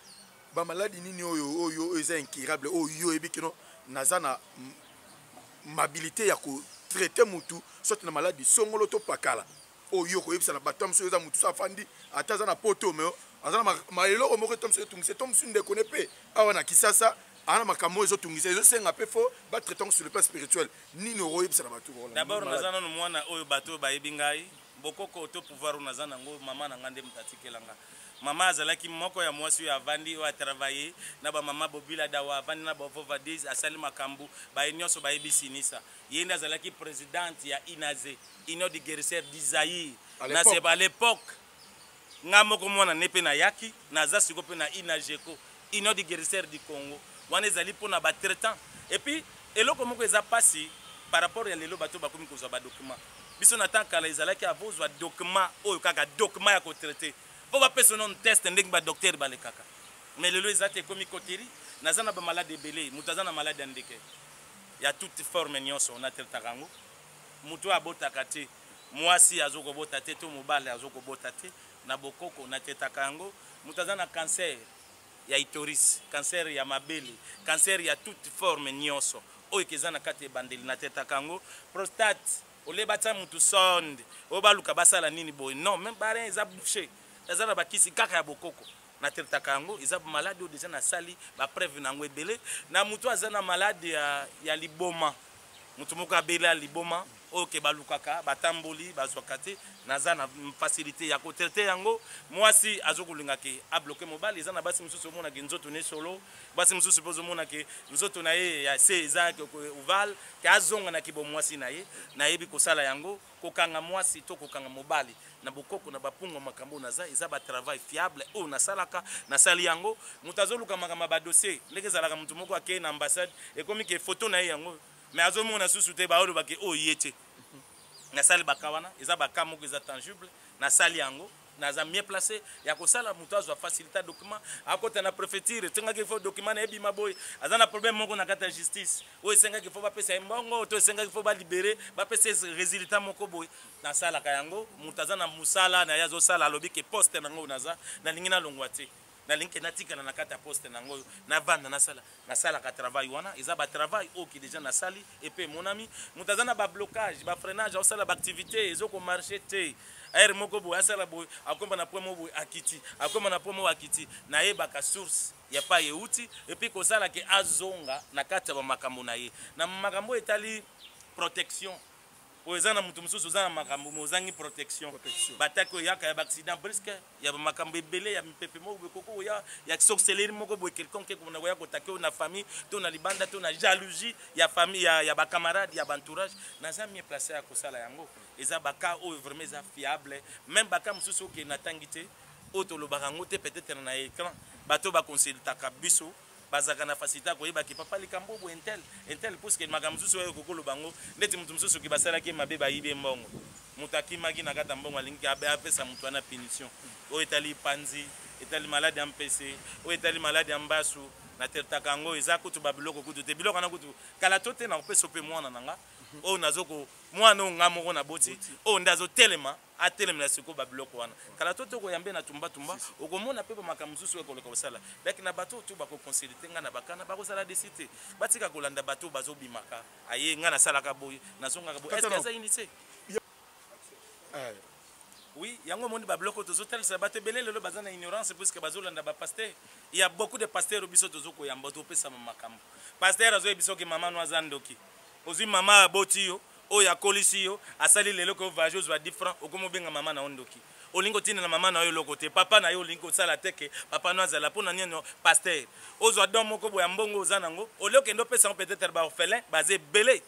ba maladie nini oyo eza incurable oyo ebikino nazana mabilité ya ko traiter mutu soit na maladie songolo to pakala oyo ko yebisa na batam so eza mutu sa fandi ataza na poto mais azana maelo ko moko tom so tungise tom sunde konepe awana kisasa ana makambo ezo tungise ezo senga pe fo ba traiter sur le plan spirituel nini oyo yebisa na bato d'abord nazana no mwana oyo bato ba yebingai bokoko to pouvoir nazana ngo mama na ngande mutatikelanga mama azalaki moko ya mwasi ya vandi wa travailler na ba mama bobila dawa vandi na ba vova 10 asali makambu ba nyonso ba ebisinisa yenda azalaki présidente ya inaze ino di guérisseur d'Isaïe na c'est à l'époque ngamoko mwana nepe na yaki na za siko pe na inajeko ino di guérisseur du Congo wana ezali pona ba traitant et puis eloko moko eza pasi par rapport ya lelo bato bakomi kozwa ba document biso na tant kala ezalaki avozwa document oyo kaka document ya ko traiter faut pas passer un test ndenge ba docteur ba le kaka mais lelo ezate komi koteri nazana ba malade belé mutazana malade andeke ya toute forme nyonso on a traité ngo mutu abotaka te mwasi azoko bota te to mobale azoko bota te na bokoko na traité ngo mutazana cancer ya itoris cancer ya mabele cancer ya toute forme nyonso oyo kezana kate bandeli na traité ngo prostate olebata mutu sonde obaluka basala nini boy non même bare eza bouché ezala bakisi kaka ya bokoko na traitaka yango eza malade o déjà na sali ba preuve nango ebele na mutu azana malade ya liboma mutu moko abela liboma oke balukaka batamboli bazwakate nazana facilité ya ko traiter yango mwasi azokulinga ke a bloquer mobile ezana basi mususu mona ke nzoto ne solo basi mususu pozo mona ke nzoto na ye ya se ezaka ko oval ke azonga na kibo mwasi na ye na yebi kosala yango kokanga mwasi to kokanga mobile na bokoko na bapungo makambo naza eza ba travail fiable o na salaka na sali yango mutazoluka makama ba dossier ndeke zalaka mutu moko akei na ambassade ekomi ke photo na ye yango mais azomona susu te ba olo bake o yete na sali bakawana eza bakamoko eza tangible na sali yango naza mieux placé ya kosala mutu azwa facilité document akota na préfecture tengaki fo document na ebi maboy azana problème moko na kata justice o esengaki fo bapesa mbongo to esengaki fo ba libérer bapesa résultat moko boy na sala ka yango mutu azana musala na yazo sala lobi ke poste nango naza na lingina longwa te na linke natika na kata poste nango na vanda na sala ka travail wana eza ba travail o ki déjà na sali et puis mon ami mutazana ba blocage ba freinage au sala ba activité ezoko marcher te air moko bo asala bo akomba na promo bo akiti akomba na promo akiti na yeba ka source ya pa yeuti et puis ko sala ke azonga na kata ba makambo na ye na makambo etali protection oezana mutu mususu zana makambo mozangi protection batako yaka ya accident presque ya makambo ebele ya mipepe moko koko ya sorcellerie moko bo quelconque ko na ya kotake na famille to na libanda to na jalousie ya famille ya ba camarade ya entourage na za mieux placé ya kosala yango eza baka o vraiment za fiable même baka mususu ke na tangite auto lo barango te peut-être na écran bato ba consultaka biso bazaka na facilité ko yeba ki papa likambo bo intel parce que makambo mususu oyo kokolo bango ndeti mutu mususu ki basala ki mabe ba yibe mbongo mutaki magi na kata mbongo alingi abe apesa mutu ana punition o etali panzi etali malade ya mpese o etali malade ya mbasu na tertaka ngo eza kutu babiloko kutu te biloko na kutu kala tote na kopesa pe mwana nanga o nazoko mwana ngamo na boti o ndazo telema atelema na siko babiloko wana kala tote ko yambe na tumba okomona pe makambo mususu ko loka basala lakini na bato tu bako consulter nga na bakana bako sala décider batika kolanda bato bazobimaka aye nga na sala ka boy nazonga ka boy est-ce que ça initié oui yango mondi ba bloco tozo tel ça bato belé lelo bazana ignorance parce que bazolanda ba pasteur il y a beaucoup de pasteurs biso tozo ko yamba to pesa makambo pasteur azo biso ke mama no azandoki ozi mama aboti yo o ya kolisi yo asali lelo ko vageuse va différent okomo benga mama na ondoki olingo tina na mama na yo lokote papa na yo olingo sala teke papa no azala pona nino pasteur ozwa dom moko boya mbongo ozana ngo oloko ndo pesa peut-être ba orphelin bazé belé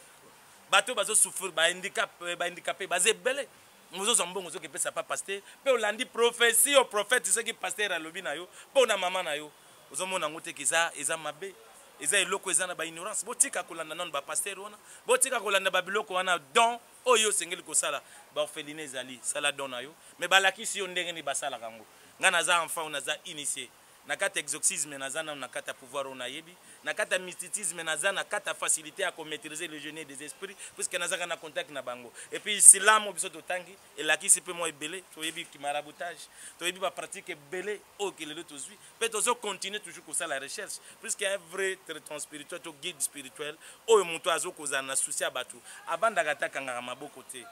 bato bazo souffrir ba handicapé bazé belé muzo zambongo zo ke pesa pa pasteur pe olandi prophétie au prophète ce qui pasteur alobi na yo pona mama na yo ozomona ngote kiza eza mabe eza eloko eza na ba ignorance botika kolanda non ba pasteur wana botika kolanda ba biloko wana don oyo sengeli kosala ba orpheline ezali sala don na yo mais balakisi yo ndenge ni basala kango nga naza enfant na za initié nakata exorcisme nazana nakata pouvoir onayebi nakata mysticisme nazana nakata facilité à maîtriser le génie des esprits puisque nazaka na contact na bango et puis islam biso totangi elaki sipe mo ebele toyebi ki maraboutage toyebi ba pratique ebele o ke lelo tozwi peut tozo continuer toujours ko ça la recherche puisque un vrai traitement spirituel to guide spirituel o moto azo kozana souci abatu abanda kataka ngaka maboko te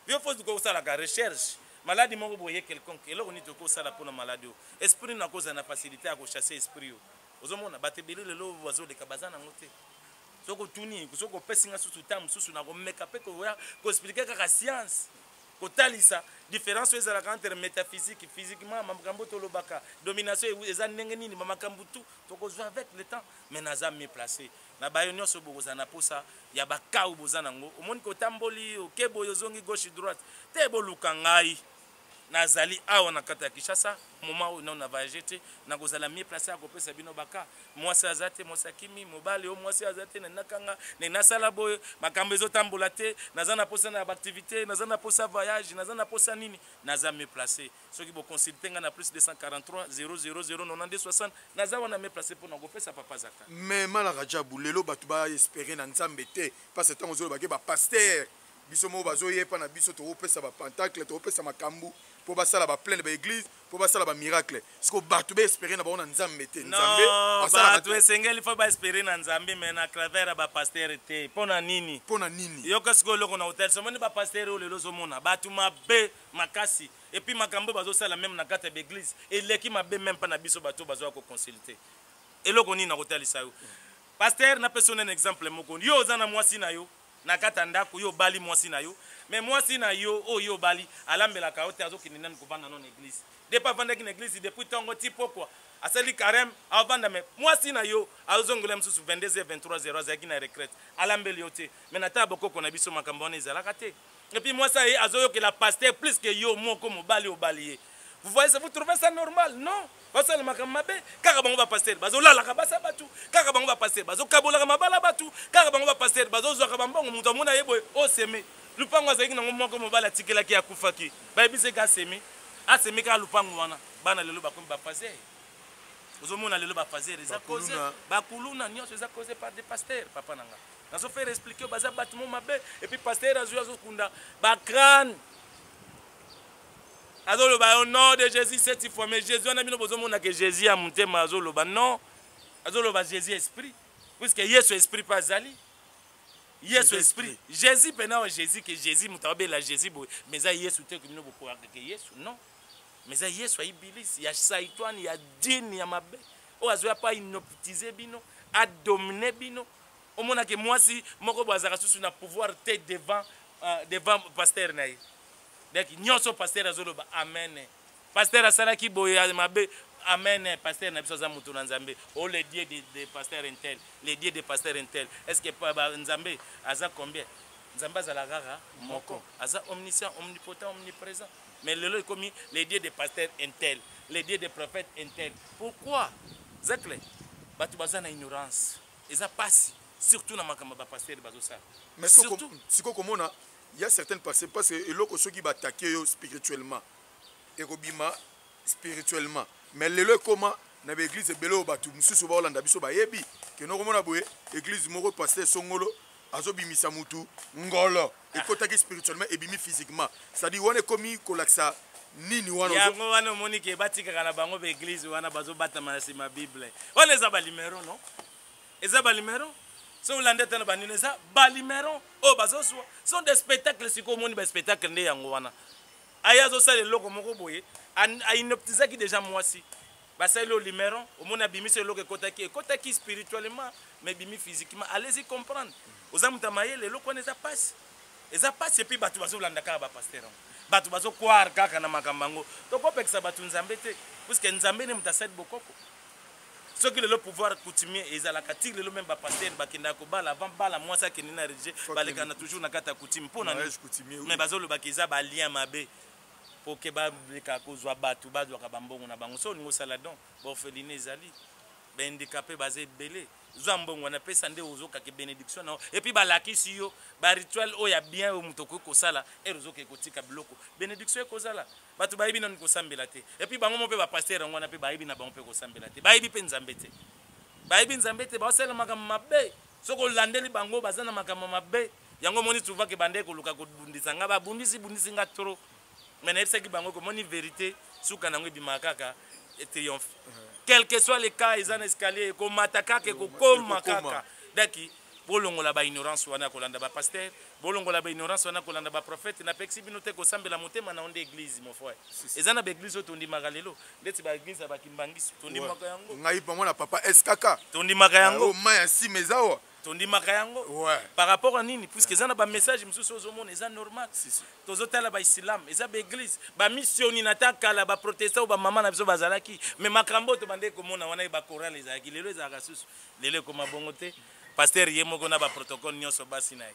il faut ko ça la recherche maladie moko boye quelconque et là on est ko ça la pour la maladie esprit na cause na facilité à chasser esprit ozomona batebele lelo wazo de kabazana ngote soko tuni soko pesinga susu tam susu na ko make up ko expliquer ka science ko talisa différence ezala entre métaphysique physiquement makambo to lobaka domination eza ndenge nini makambo tout to ko jouer avec le temps mais naza mieux placé na bayonyo so bozana posa ya bakau bozana ngo omoni ko tamboli okebo yozongi gauche droite te boluka ngai nazali awa na kata Kinshasa moment où on a voyagé na kozala mieux placé à kopesa bino baka mwasi azate mosakimi mobali o mwasi azate na nakanga na nasala boy makambo ezotambola te naza na posa na activité naza na posa voyage naza na posa nini naza mieux placé soki bo consulter nga na plus 243 000 92 60 naza wana mieux placé pour na kopesa papa zaka mais malaka jabu lelo batu ba espérer na nzambe te parce que tango zo ba ke ba pasteur biso mo bazo yepa na biso to opesa ba pentacle to opesa makambu pour basala ba plein de église pour basala ba miracle siko batu be espérer na ba na nzambe te nzambe asala batu esengeli faut ba espérer na nzambe mais na travers ba pasteur te pona nini yo kasiko loko na hotel somoni ba pasteur o lelo zomona batu mabe makasi et puis makambo bazo sala même na kata d'église et leki mabe même pas na biso batu bazo ko consulter et loko nini na hotel sa yo pasteur na personne un exemple moko yo zana mwasi na yo na kata ndako yo bali mwasi na yo mais mwasi na yo o yo bali alambela ka hote azo kinina kovanda non église de pas vendre une église depuis tongo tipo quoi asali carême avanda mais mwasi na yo azongole msusu 22h 23h azaki na retraite alambeli yote mais na tabo koko na biso makambo na ezalaka te et puis mwasi aye azoyo que la pasteur plus que yo moko mobali obali vous voyez ça vous trouvez ça normal non parce que makambo mabe kaka bango ba pasteur bazolala ka basa batu kaka bango ba pasteur bazokabola ka mabala batu kaka bango ba pasteur bazozwa ka bambongo mutu amona yebo o seme lupango azaki nango moko mobala tikela ki akufaki bayebise ka seme aseme ka lupango wana bana lelo bakomba ba pasteur ozomona lelo ba pasteur eza cause bakuluna nyonso eza cause par des pasteurs papa nanga nazo faire expliquer baza bâtiment mabe et puis pasteur azo kunda ba crâne azoloba au nom de Jésus cette fois mais Jésus on a mis besoin que Jésus a monté ma azoloba non azoloba Jésus esprit puisque Yesu esprit pas zali Yesu esprit Jésus pendant Jésus que Jésus mutabe la Jésus mais ça Yesu te que nous pouvoir que Yesu non mais ça Yesu a iblis ya Satan ya djinn ya mabe o azoya pas inoptiser bino a dominer bino au mona que moi si moko bazaka susu na pouvoir te devant pasteur naï. Donc, nyonso pasteur azoloba amen. Pasteur asalaki boye mabe amen. Pasteur na biso za mutu na nzambe. O le dieu de pasteur intel, les dieux de pasteur intel. Est-ce que nzambe aza combien? Nzambe azala rara moko. Aza omniscient, omnipotent, omniprésent. Mais lelo komi les dieux de pasteur intel, les dieux de prophète intel. Pourquoi? Zakle. Batu bazana ignorance. Eza passe surtout na makamba ba pasteur bazo ça. Mais surtout siko komona il y a certaines personnes parce que eloko soki ba attaquer spirituellement et robima spirituellement mais lelo comment na l'église belo batu mususu ba olanda biso ba yebi que no komona boye église moko pasteur songolo azobimisa mutu ngolo ekotaki spirituellement et bimi physiquement ça dit on est commis kolaksa nini wana yango wana monique batika kana bango ba église wana bazo batama na ma bible on les a ba numéro non eza ba numéro so ulande tena banini eza ba numéro o bazoso sont des spectacles siko moni ba spectacle nde yango wana aya zo sale loko moko boye a inoptisaki déjà mwasi ba sale le numéro o mona bimi se loko kotaki spirituellement mais bimi physiquement allez-y comprendre ozamuta mayele loko neza passe et puis batu bazo ulanda ka ba pasteur batu bazo croire kaka na makambango to kopekisa batu nzambe te puisque nzambe ne mutasait bokoko ce qui le pouvoir coutumier et la catire le même pasteur bakenda ko bala avant bala moi ça qui n'a rédigé baleka na toujours na kata coutume pour na mais bazolo bakiza ba lien mabe pour que ba leka ko zwa batu bazwa ka bambongo na bango so ngo saladon bo feline ezali ba handicapé bazé belé Zambongo na pesa nde ozoka ke bénédiction na et puis balakisi yo ba rituel o ya bien o mutoko ko sala e rozoka ko tika biloko bénédiction ko sala batu bayibi na ko sambela te et puis bango mo pe ba pasteur ngona pe bayibi na bango pe ko sambela te bayibi pe nzambe te bayibi nzambe te ba sala makambo mabe soko landeli bango bazana makambo mabe yango moni souvent ke bande ko luka ko bundisa nga ba bundisi nga trop mais na ebsaki bango ko moni vérité suka nango bimakaka et triomphe. Quel que soit les cas, ils ont escalier, comme mataka, comme makaka. Daki, bolongo la ba ignorance wana kolanda ba pasteur, bolongo la ba ignorance wana kolanda ba prophète, na pexi binote ko sambela motema na onde église mon frère. Ezana ba église otondi magalelo, ndeti ba église ba kimbangisi, tondi makayango. Ngai bango na papa SKK. Tondi makayango. O maya si mezawa. Tondi makayango. Ouais. Par rapport à nini, puisque ezana ba message msusu ozomona eza normal. Tozotala ba islam, eza ba église, ba missioni nataka la ba protestant ba mama na biso bazalaki, mais makambo to bande komona wana ba chorale ezalaki, lelo ezaka susu, lelo koma bongote. Pasteur yemoko na ba protocole nyonso basi na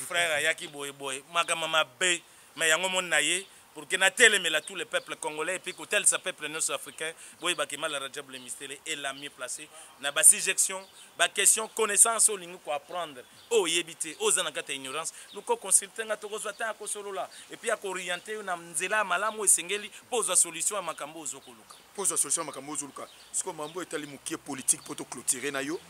frère yaki boy boy makama mabe mais yango mon naye pour que na telemela tous les peuples congolais et puis que tel sa peuple nord-africain boy bakima la Rajab le mystère est la mieux placé na ba suggestion ba question connaissance au lingu ko apprendre o yebité aux anakata ignorance nous ko consulter nga to kozwata ko solola et puis ko orienter na nzela malamu esengeli poza solution à makambo ozokoluka poza solution à makambo ozoluka siko mambo etali mukie politique poto clôturer na yo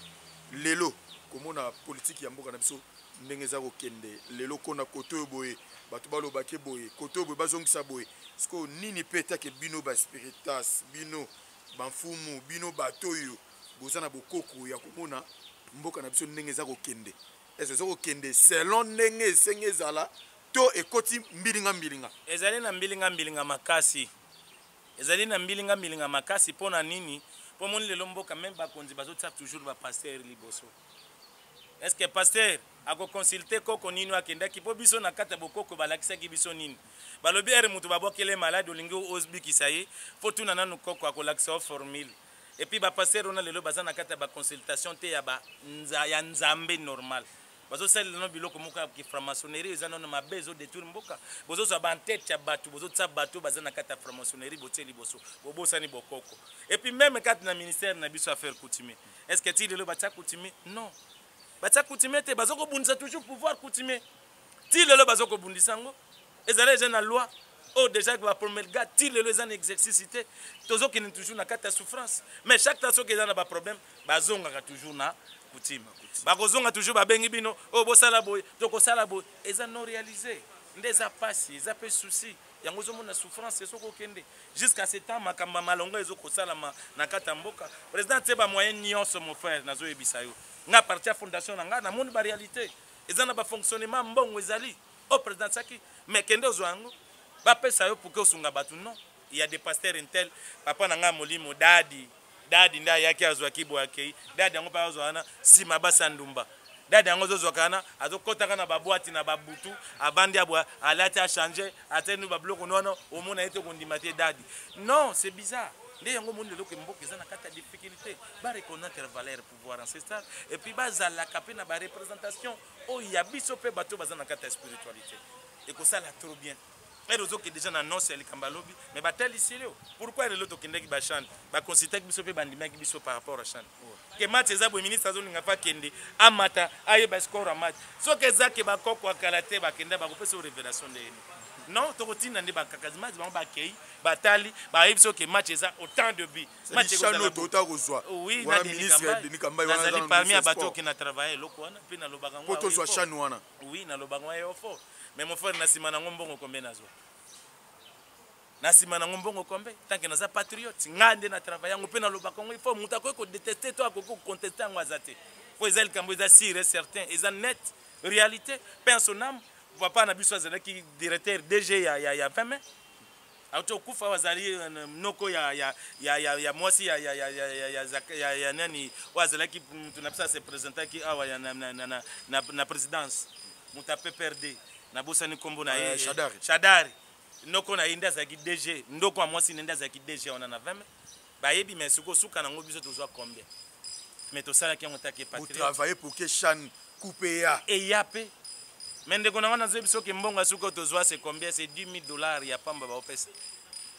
lelo komona politique ya mboka na biso ndenge za kokende lelo kona koto boye bato balobake boye koto boye bazongisa boye siko nini peta ke bino ba spiritas bino banfumu bino batoyo bozana bokoko ya komona mboka na biso ndenge za kokende est-ce que kokende selon ndenge senge zala to ekoti mbilinga ezali na mbilinga makasi ezali na mbilinga makasi pona nini pour mon lelo mboka même ba konzi bazotsa toujours ba pasteur liboso. Est-ce que pasteur a consulté koko nini akenda ki po biso na kata bokoko balakisa ki biso nini balobi ere mutu babokele malade olingi osbi kisaye faut tuna nanu koko akolakisa formule et puis ba pasteur on a lelo bazana kata ba consultation te ya ba ya nzambe normal bazo sel no biloko muka ki franc-maçonnerie ezana na mabezo détour mboka bozo za ba tête ya batu bozo tsa batu bazana kata franc-maçonnerie boteli boso bobosani bokoko et puis même quand na ministère na biso affaire coutumier est-ce que ti lelo batsa coutumier non batsa coutumier te bazoko bundisa toujours pouvoir coutumier ti lelo bazoko bundisa ngo ezala déjà na loi oh déjà que va promulguer ti lelo ezana exercicité tozo ki toujours na kata souffrance mais chaque taso que ezana ba problème bazonga toujours na coutume bakozonga toujours babengi bino oh bosala boy tokosala boy eza non réalisé ndeza pasi eza pe souci yango zomona souffrance soko kende jusqu'à ce temps makamba malonga ezokosala na kata mboka président teba moyen nyonso mon frère nazo yebisa yo nga parti ya fondation na nga na monde ba réalité ezana ba fonctionnement mbongo ezali au président saki mais kende ozwango ba pesa yo pour que osunga batu non il y a des pasteurs intel papa na nga molimo dadi nda yaki azwaki boyaki dadi yango pa azwana sima basandumba dadi yango zozwakana azokotaka na babwati na babutu abandi abwa alati a changer atenu babloko nono omona ete kondima te dadi non c'est bizarre nde yango monde loko mboka eza na kata difficulté ba reconnaître valeur pouvoir ancestral et puis bazalaka pe na ba représentation o ya biso pe bato bazana kata spiritualité et que ça la trop bien. Et aux autres déjà n'annonce les Kambalobi, mais batel ici là. Pourquoi les autres qui n'ont pas chan, bah considère que biso pe bandima qui biso par rapport à chan. Que match ezabo ministre azo n'inga pas kende, amata, aye ba score match. So que ça que ba koko akalate ba kenda ba kopesa révélation de. Non, tokotina ndi ba kakazima ba ba kei, batali, ba biso que match eza autant de buts. Match chano tota kozwa. Oui, na ministre Denis Kamba wana dans parmi abato qui na travaillé loko wana, pe na lobaka ngwa. Poto zwa chano wana. Oui, na lobaka ngwa yo fort. Mais mon frère nasima na ngombongo kombe nazo. Nasima na ngombongo kombe tant que naza patriote ngande na travailler ngo pe na lobaka ngo il faut mutako ko détester toi ko contester ngo azate. Faut ezel kambo za sûr certain, eza net réalité personnel papa na biso azala ki directeur DG ya femme. Auto kufa wazali noko ya mwasi ya nani wazala ki tunapisa se présenter ki awa ya na présidence. Mutape perdre na bosani kombo na Shadari noko na inda za ki DG ndoko mwasi nenda za ki DG on na 20 ba yebi mais suko suka na ngo biso tozwa combien mais to sala ki on take patriote pour travailler pour que Chan coupe ya et yape mais ndeko na wana zo biso ke mbonga suko tozwa c'est combien c'est $10,000 ya pamba ba opesa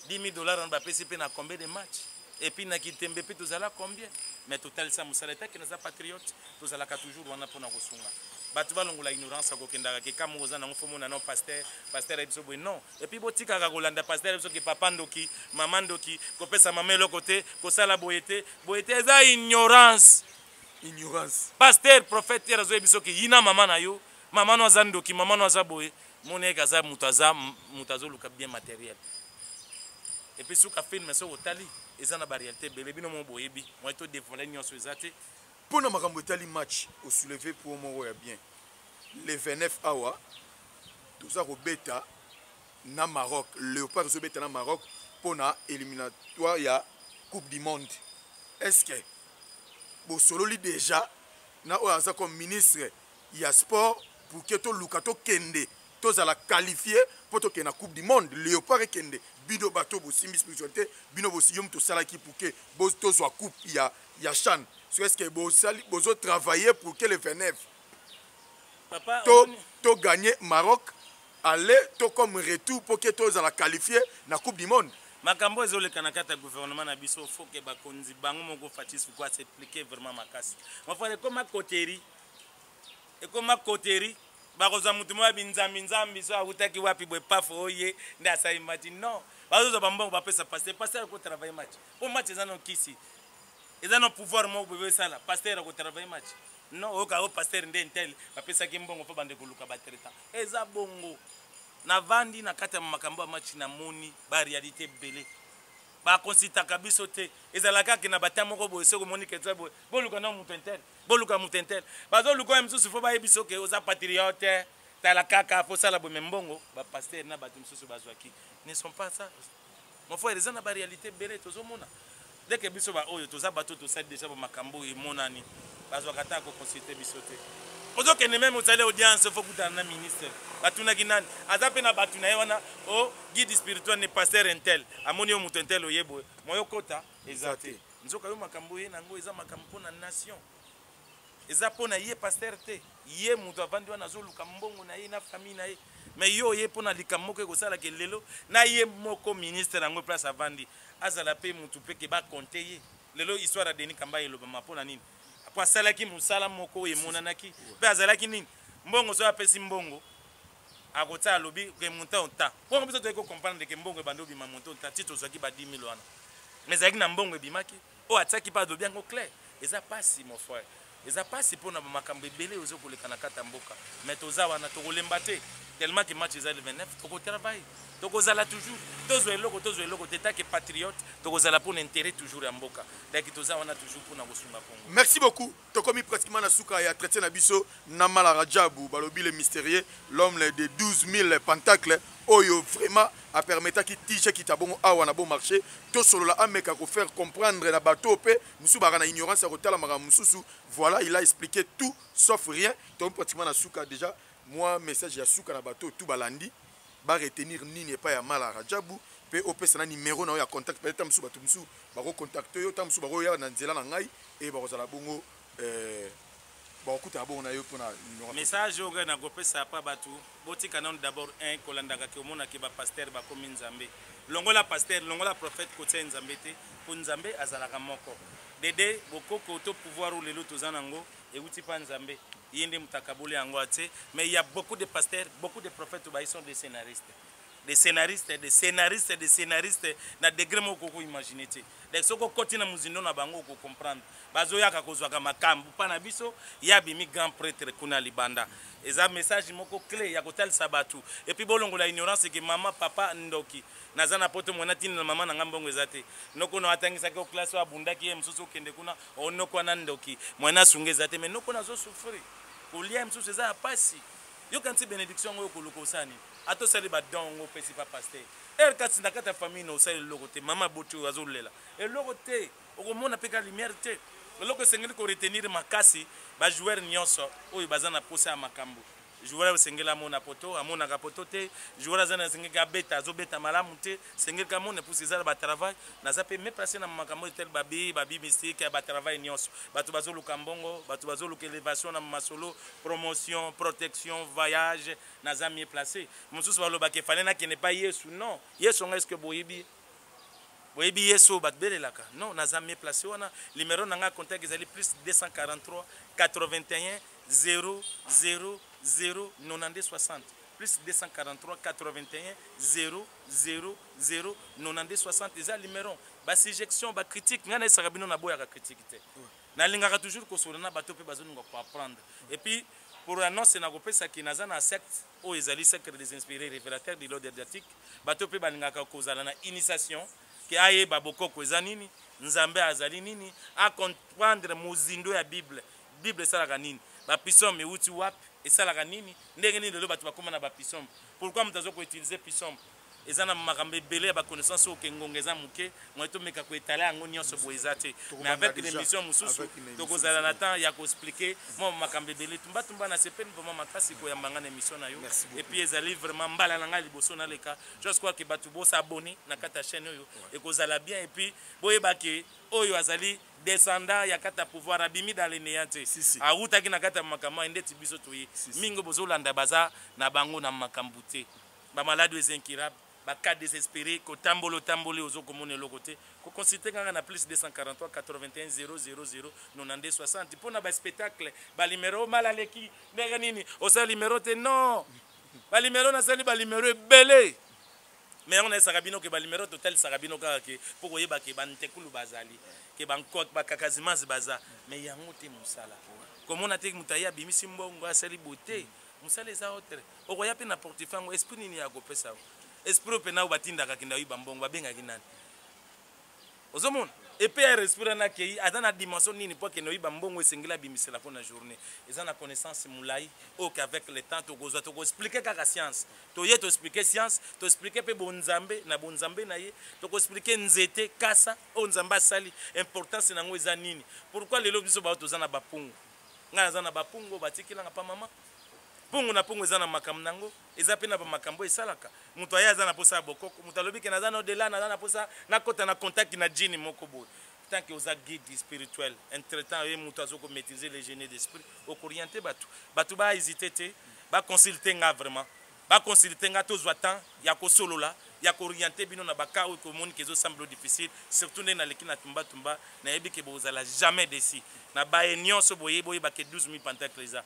$10,000 on ba pesa pe na combien de match et puis na kitembe pe tozala combien mais total ça musala ta que nous patriote tous alaka toujours wana pona kosunga batu balongola ignorance akokendaka ke kama oza nango fomona non pasteur ebiso boye non et puis botikaka kolanda pasteur ebiso ke papa ndoki mama ndoki kopesa mama eloko te kosala boye te eza ignorance pasteur prophète erazo ebiso ke yina mama na yo mama no aza ndoki mama no aza boye moneka aza mutu azoluka bien matériel et puis suka filme so otali eza na réalité bele bino mo boyebi moi to dévoiler nyonso eza te pour na makambo etali match au soulever pour moko ya bien le 29 awa toza kobeta na Maroc Léopard zo beta na Maroc pour na éliminatoire ya Coupe du Monde est-ce que bo sololi déjà na oza comme ministre ya sport pour que to lukato kende toza la qualifier pour to na Coupe du Monde Léopard kende bido bato bo simbi spiritualité bino bo siyom to sala ki pour que bo to soit coupe ya CHAN. Est-ce que vous travaillez pour que le 29 papa to gagner Maroc aller to comme retour pour que to la qualifier na Coupe du Monde makambo ezoleka na kata gouvernement na biso faut que bakonzi bango moko fatis quoi s'expliquer vraiment makasi mon frère comme koteri bakoza mutu mo binzambi so akutaki wapi bwe pafo oye nda sa imagine non bazoza bambongo bapesa pasteur ko travailler match pour match ezano kisi ezano pouvoir mo bwe sala pasteur ko travailler match non oka o pasteur ndentel bapesa ki mbongo fo bande koluka batreta eza bongo na vandi na kata makambo match na moni ba réalité belé ba konsitaka biso te ezalaka ke na batamo ko boye soko moni ke tsabo boluka na mutentel boluka mutentel bazo luko msusu fo ba yebiso ke oza patriote tala kaka fo sala bo membongo ba pasteur na batu msusu bazwaki ne sont pas ça mon frère les na ba réalité belé tozo mona dès que biso ba oyo toza bato to sa déjà ba makambo e monani bazwaka ta ko consulter biso te ozo ke ne même osale audience fo kutana na ministre batuna kinani azape na batuna wana o guide spirituel ne pasteur intel amoni o mutu intel oyebo moyo kota ezate nzoka yo makambo ye nango eza makambo na nation eza pona ye pasteur te ye mutu avandi wana zoluka mbongo na ye na famille na ye mais yo ye pona likambo ke kosala ke lelo na ye moko ministre nango place avandi azala pe mutu pe ke ba compter ye lelo histoire Denis Kamba eloba mapona nini kwa salaki musala moko emonanaki pe azalaki nini mbongo so apesi mbongo akota alobi ke monta onta pour biso to comprendre que mbongo bando bima monta onta tito zaki ba 10 000 wana mais zaki na mbongo ebimaki o ataki pas do bien ko clair eza pasi mon frère eza pasi pona makambo ebele ozo koleka na kata mboka mais toza wana to kolemba te tellement que match eza le 29 to ko travail to kozala toujours tozo eloko teta que patriote to kozala pour l'intérêt toujours ya mboka donc toza wana toujours pour na kosunga Congo. Merci beaucoup to komi pratiquement na suka ya traité na biso na Mala Rajabu balobi le mystérieux l'homme de 12 000 pentacles oyo vraiment a permettre ki tiche ki tabongo awa na bon marché to solo la ameka ko faire comprendre na bateau pe musu bara na ignorance ya kotala maka mususu voilà il a expliqué tout sauf rien to pratiquement na suka déjà moi message ya suka na bateau tout balandi ba retenir nini pas ya Mala Rajabu pe opesa na numéro na ya contact peut-être musu batu musu ba ko contacter yo tamsu ba ko ya na nzela na ngai et ba ko zala bongo message oyo na kopesa pa batu botika non d'abord un kolandaka ke omona ke ba pasteur ba komi nzambe longola pasteur longola prophète kotia nzambe te po nzambe azalaka moko dede bokoko to pouvoir ou lelo tozanango euti pa nzambe yende mutakabole yango ate mais il y a beaucoup de pasteurs beaucoup de prophètes ba ils sont des scénaristes na degré moko ko imaginer te donc soko koti na muzindo na bango ko comprendre bazoyaka kozwaka makambu pana biso ya bimi grand prêtre kuna libanda eza message moko clé ya kotalisa batu et puis bolongo la ignorance que mama papa ndoki nazana poto mwana tini na mama na ngambongo ezate noko no atangisa ko classe wa bundaki ye msusu kende kuna onoko na ndoki mwana sunge ezate mais noko nazo souffrir kolia msusu eza pasi yo kanti bénédiction oyo koloko sani ato sali ba dongo pesi pa pasteur kati na kata famille no sali loko te mama botu azolela eloko te okomona peka lumière te eloko sengeli ko retenir makasi ba joueur nyonso oyo bazana posa makambo joueur sengela mona poto amona ka poto te joueur azana sengeka beta azobeta malamu te sengeka mona pour ces ba travail na zape me placer na makambo tel babi mystique ba travail nyonso batu bazoluka mbongo batu bazoluka élévation na masolo promotion protection voyage na zami placé mususu baloba ke fallait na ke ne pas yesu non yesu est-ce que boyibi boyebi yeso bat belelaka non naza me placé wana numéro nanga contact ezali plus 243 81 000 92 60 plus 243 81 000 92 60 eza numéro ba suggestion ba critique ngana esaka bino na boya ka critique te nalingaka toujours kosola na bato pe bazoninga ko apprendre et puis pour annonce na kopesa ki naza na secte o ezali secte des inspirés révélateurs de l'ordre étatique bato pe balingaka kozala na initiation ki aye babokoko eza nini nzambe azali nini a comprendre mozindo ya bible esalaka nini bapisom euti wapi esalaka nini ndenge nini lelo bato bakoma na bapisom pourquoi mutazo ko utiliser pisom eza na makambo ebele ya baconnaissance oyo ngonga eza moke moi tomeka koetala yango nyonso boye eza te mais avec l'émission mosusu tokozala na temps ya koexplike mwa makambo ebele tumbatumba na sepeni vraiment makasi koyambanga na émission na yo et puis ezali vraiment mbala na ngai liboso naleka je crois que bato bosabone na kati ya chaîne oyo ekozala bien et puis boyebake oyo azali descendant ya kata pouvoir abimi dans les néants te awutaki na kata makambo endeti biso toye mingi bozolanda baza na bango na makambo te bamalade oyo ezinkirable baka désespéré ko tambolo ozo komona eloko te ko consulter kanga na plus 243 81 000 92 60 pona ba spectacle ba numéro malaleki ndenge nini osala numéro te non ba numéro na sali ba numéro ebele mais on a sarabino ke ba numéro total sarabino kaka ke poko yeba ke bantekulu bazali ke bankok bakakazimas baza mais yango te musala komona te mutaya bimisi mbongo asali bote musala eza autre okoya pe na portefango esprit nini ya kopesa esprit pe na batindaka kinda yiba mbongo babengaki nani ozomona epe ya respira na kei ata na dimension nini po ke no yiba mbongo esengela bimisela ko na journée eza na connaissance mulai o qu'avec le temps to goza to expliquer kaka science to ye to expliquer science to expliquer pe bonzambe na ye to expliquer nzete kasa o nzamba sali importance nango eza nini pourquoi lelo biso ba to zana bapungu ngana zana bapungu batikila nga pa mama pungu na pungu eza na makambo nango eza pe na ba makambo esalaka muto aya eza na posa bokoko muto alobi ke naza na odela naza na posa na kota na contact na jini moko boy tant que oza guide spirituel entre temps ye muto azoko maîtriser les génies d'esprit okorienter batu ba hésiter te ba consulter nga vraiment ba consulter nga tozwa temps ya ko solola ya ko orienter bino na baka o ko moni kezo semble difficile surtout na leki na tumba na yebi ke bozala jamais décis na ba nyonso boye ba ke 12000 pentacles eza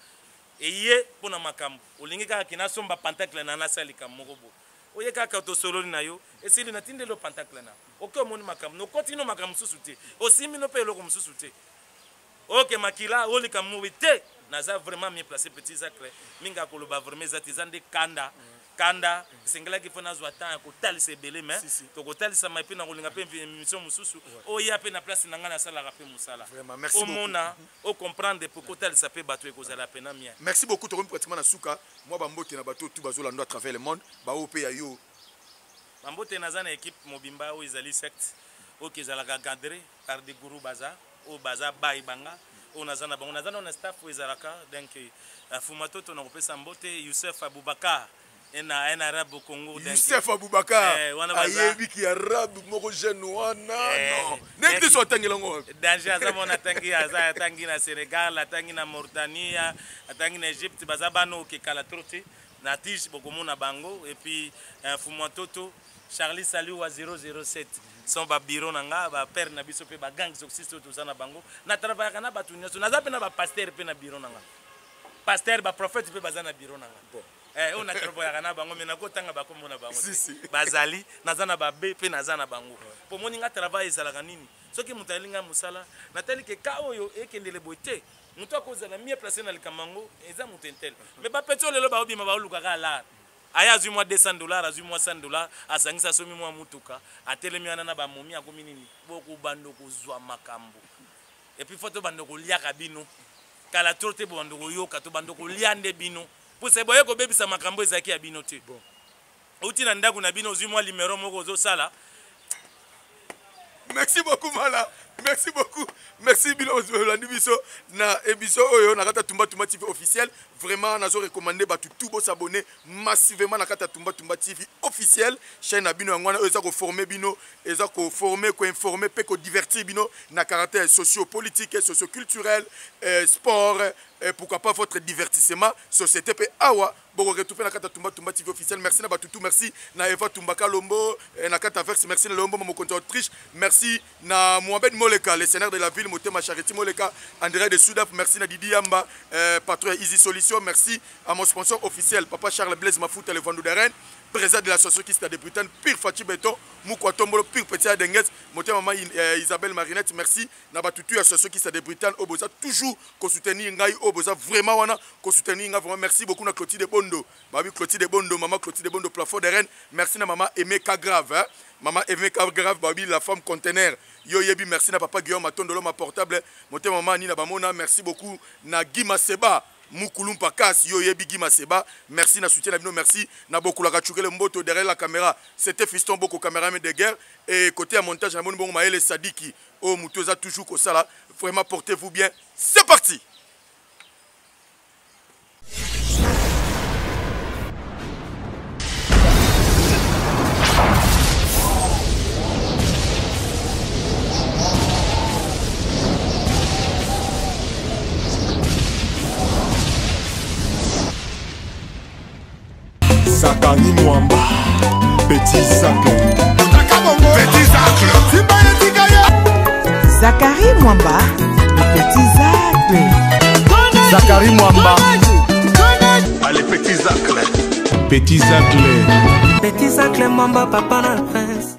eye pona makambo olingi kaka kina somba pentacle na nasalika moko bo oye kaka to sololi na yo esili na tindelo pentacle na oke moni makambo no continue makambo susu te osimi no pe eloko mususu te oke makila olika muwite naza vraiment bien placé petit sacré minga koloba vraiment zatizande kanda singela ki fona zwa temps ko talisa ebele mais to ko talisa mai pe na kolinga pe émission mususu oya pe na place na ngana sala rapé musala vraiment merci beaucoup omona o comprendre pour ko talisa pe bato ekozala pe na mia merci beaucoup to pratiquement na suka moi bambote na bato tout bazolanda à travers le monde ba o pe ya yo bambote na zana équipe mobimba o izali secte o kezala ka cadré par des gourous baza o baza bai banga o nazana bango nazana na staff o ezalaka donc fumatoto na kopesa mbote Youssef Aboubakar en arabe au Congo. Youssef Aboubakar. Ayebi ki arabe moko jeune wana. Non. N'est-ce pas tangi longo. Danger azamona tangi na Sénégal, tangi na Mauritanie, tangi na Égypte, bazabano ke kala trote. Na tige bokomona bango et puis Fumatoto Charlie Salou wa 007. Son ba bureau nanga ba père na biso pe ba gang soxiste to sana bango. Na travailler na batu nyoso. Na zape na ba pasteur pe na bureau nanga. Pasteur ba prophète pe bazana bureau nanga. On a travaillé na bango mais na kotanga ba komona bango. Bazali nazana ba be pe nazana bango. Po moninga travail ezalaka nini? Soki mutalinga musala natali ke ka oyo ekendele boite. Muto akozala mieux placé na likamango eza mutentel. Mais ba pétrole lelo ba obima ba olukaka la. Aya azui moi $200, azui moi $100, asangisa somi moi mutuka, atelemi ana na ba momi akomi nini? Boko bando kozwa makambo. Et puis photo bando ko liaka bino. Kala trote bando ko yoka to bando ko liande bino. Pour se boye ko bebisa makambo ezaki ya bino te. Bon. Outi na ndako na bino zui moi numéro moko zo sala. Merci beaucoup Mala. Merci beaucoup. Merci Bilo Olandi Biso na ebiso oyo na kata Tumba Tumba TV officiel. Vraiment nazo recommander ba tout beau s'abonner massivement na kata Tumba Tumba TV officiel. Chaîne na bino ngwana eza ko former bino, eza ko former ko informer pe ko divertir bino na caractère socio-politique, socio-culturel, sport, pourquoi pas votre divertissement, société pe awa. Bon, retrouver na kata Tumba Tumba TV officiel. Merci na Batutu, merci na Eva Tumbaka Lombo, na kata Verse, merci na Lombo mon compte Autriche, merci na Mohamed Moleka, le sénateur de la ville, Motema Charity Moleka, André de Soudaf, merci na Didi Yamba, patron Easy Solution, merci à mon sponsor officiel, Papa Charles Blaise Mafouta, le Vendou d'Arène, président de l'association qui de Britannie, Pire Fati Beton, Moukwa Tombolo, Pire Petit Adenguez, Motema Maman Isabelle Marinette, merci na Batutu, association qui de Britannie, Oboza, toujours qu'on soutenir Ngai, Oboza, vraiment, wana, qu'on soutenir Ngai, vraiment, merci beaucoup na Clotilde Bondo, Babi Clotilde Bondo, Maman Clotilde Bondo, plafond de Rennes, merci na Maman Aimé Kagrave, hein? Maman Aimé Kagrave, Babi, la femme conteneur, Yo Yebi, merci na Papa Guillaume Matondolo, ma portable, Motema Maman Nina Bamona, merci beaucoup na Guima Seba. Moukoulum Pakas, Yo Yebi Guima Seba, merci na soutien na merci na beaucoup la Kachouke le Mboto derrière la caméra, c'était Fiston Boko caméraman de guerre et côté à montage na mon bon Maël Sadiki, oh Moutoza toujours comme ça là, vraiment portez-vous bien, c'est parti. Zakari Mwamba, Petit Zacle. Petit Zacle. Zakari Mwamba, le Petit Zacle. Zakari Mwamba, allez Petit Zacle. Petit Zacle. Petit Zacle Mwamba, papa na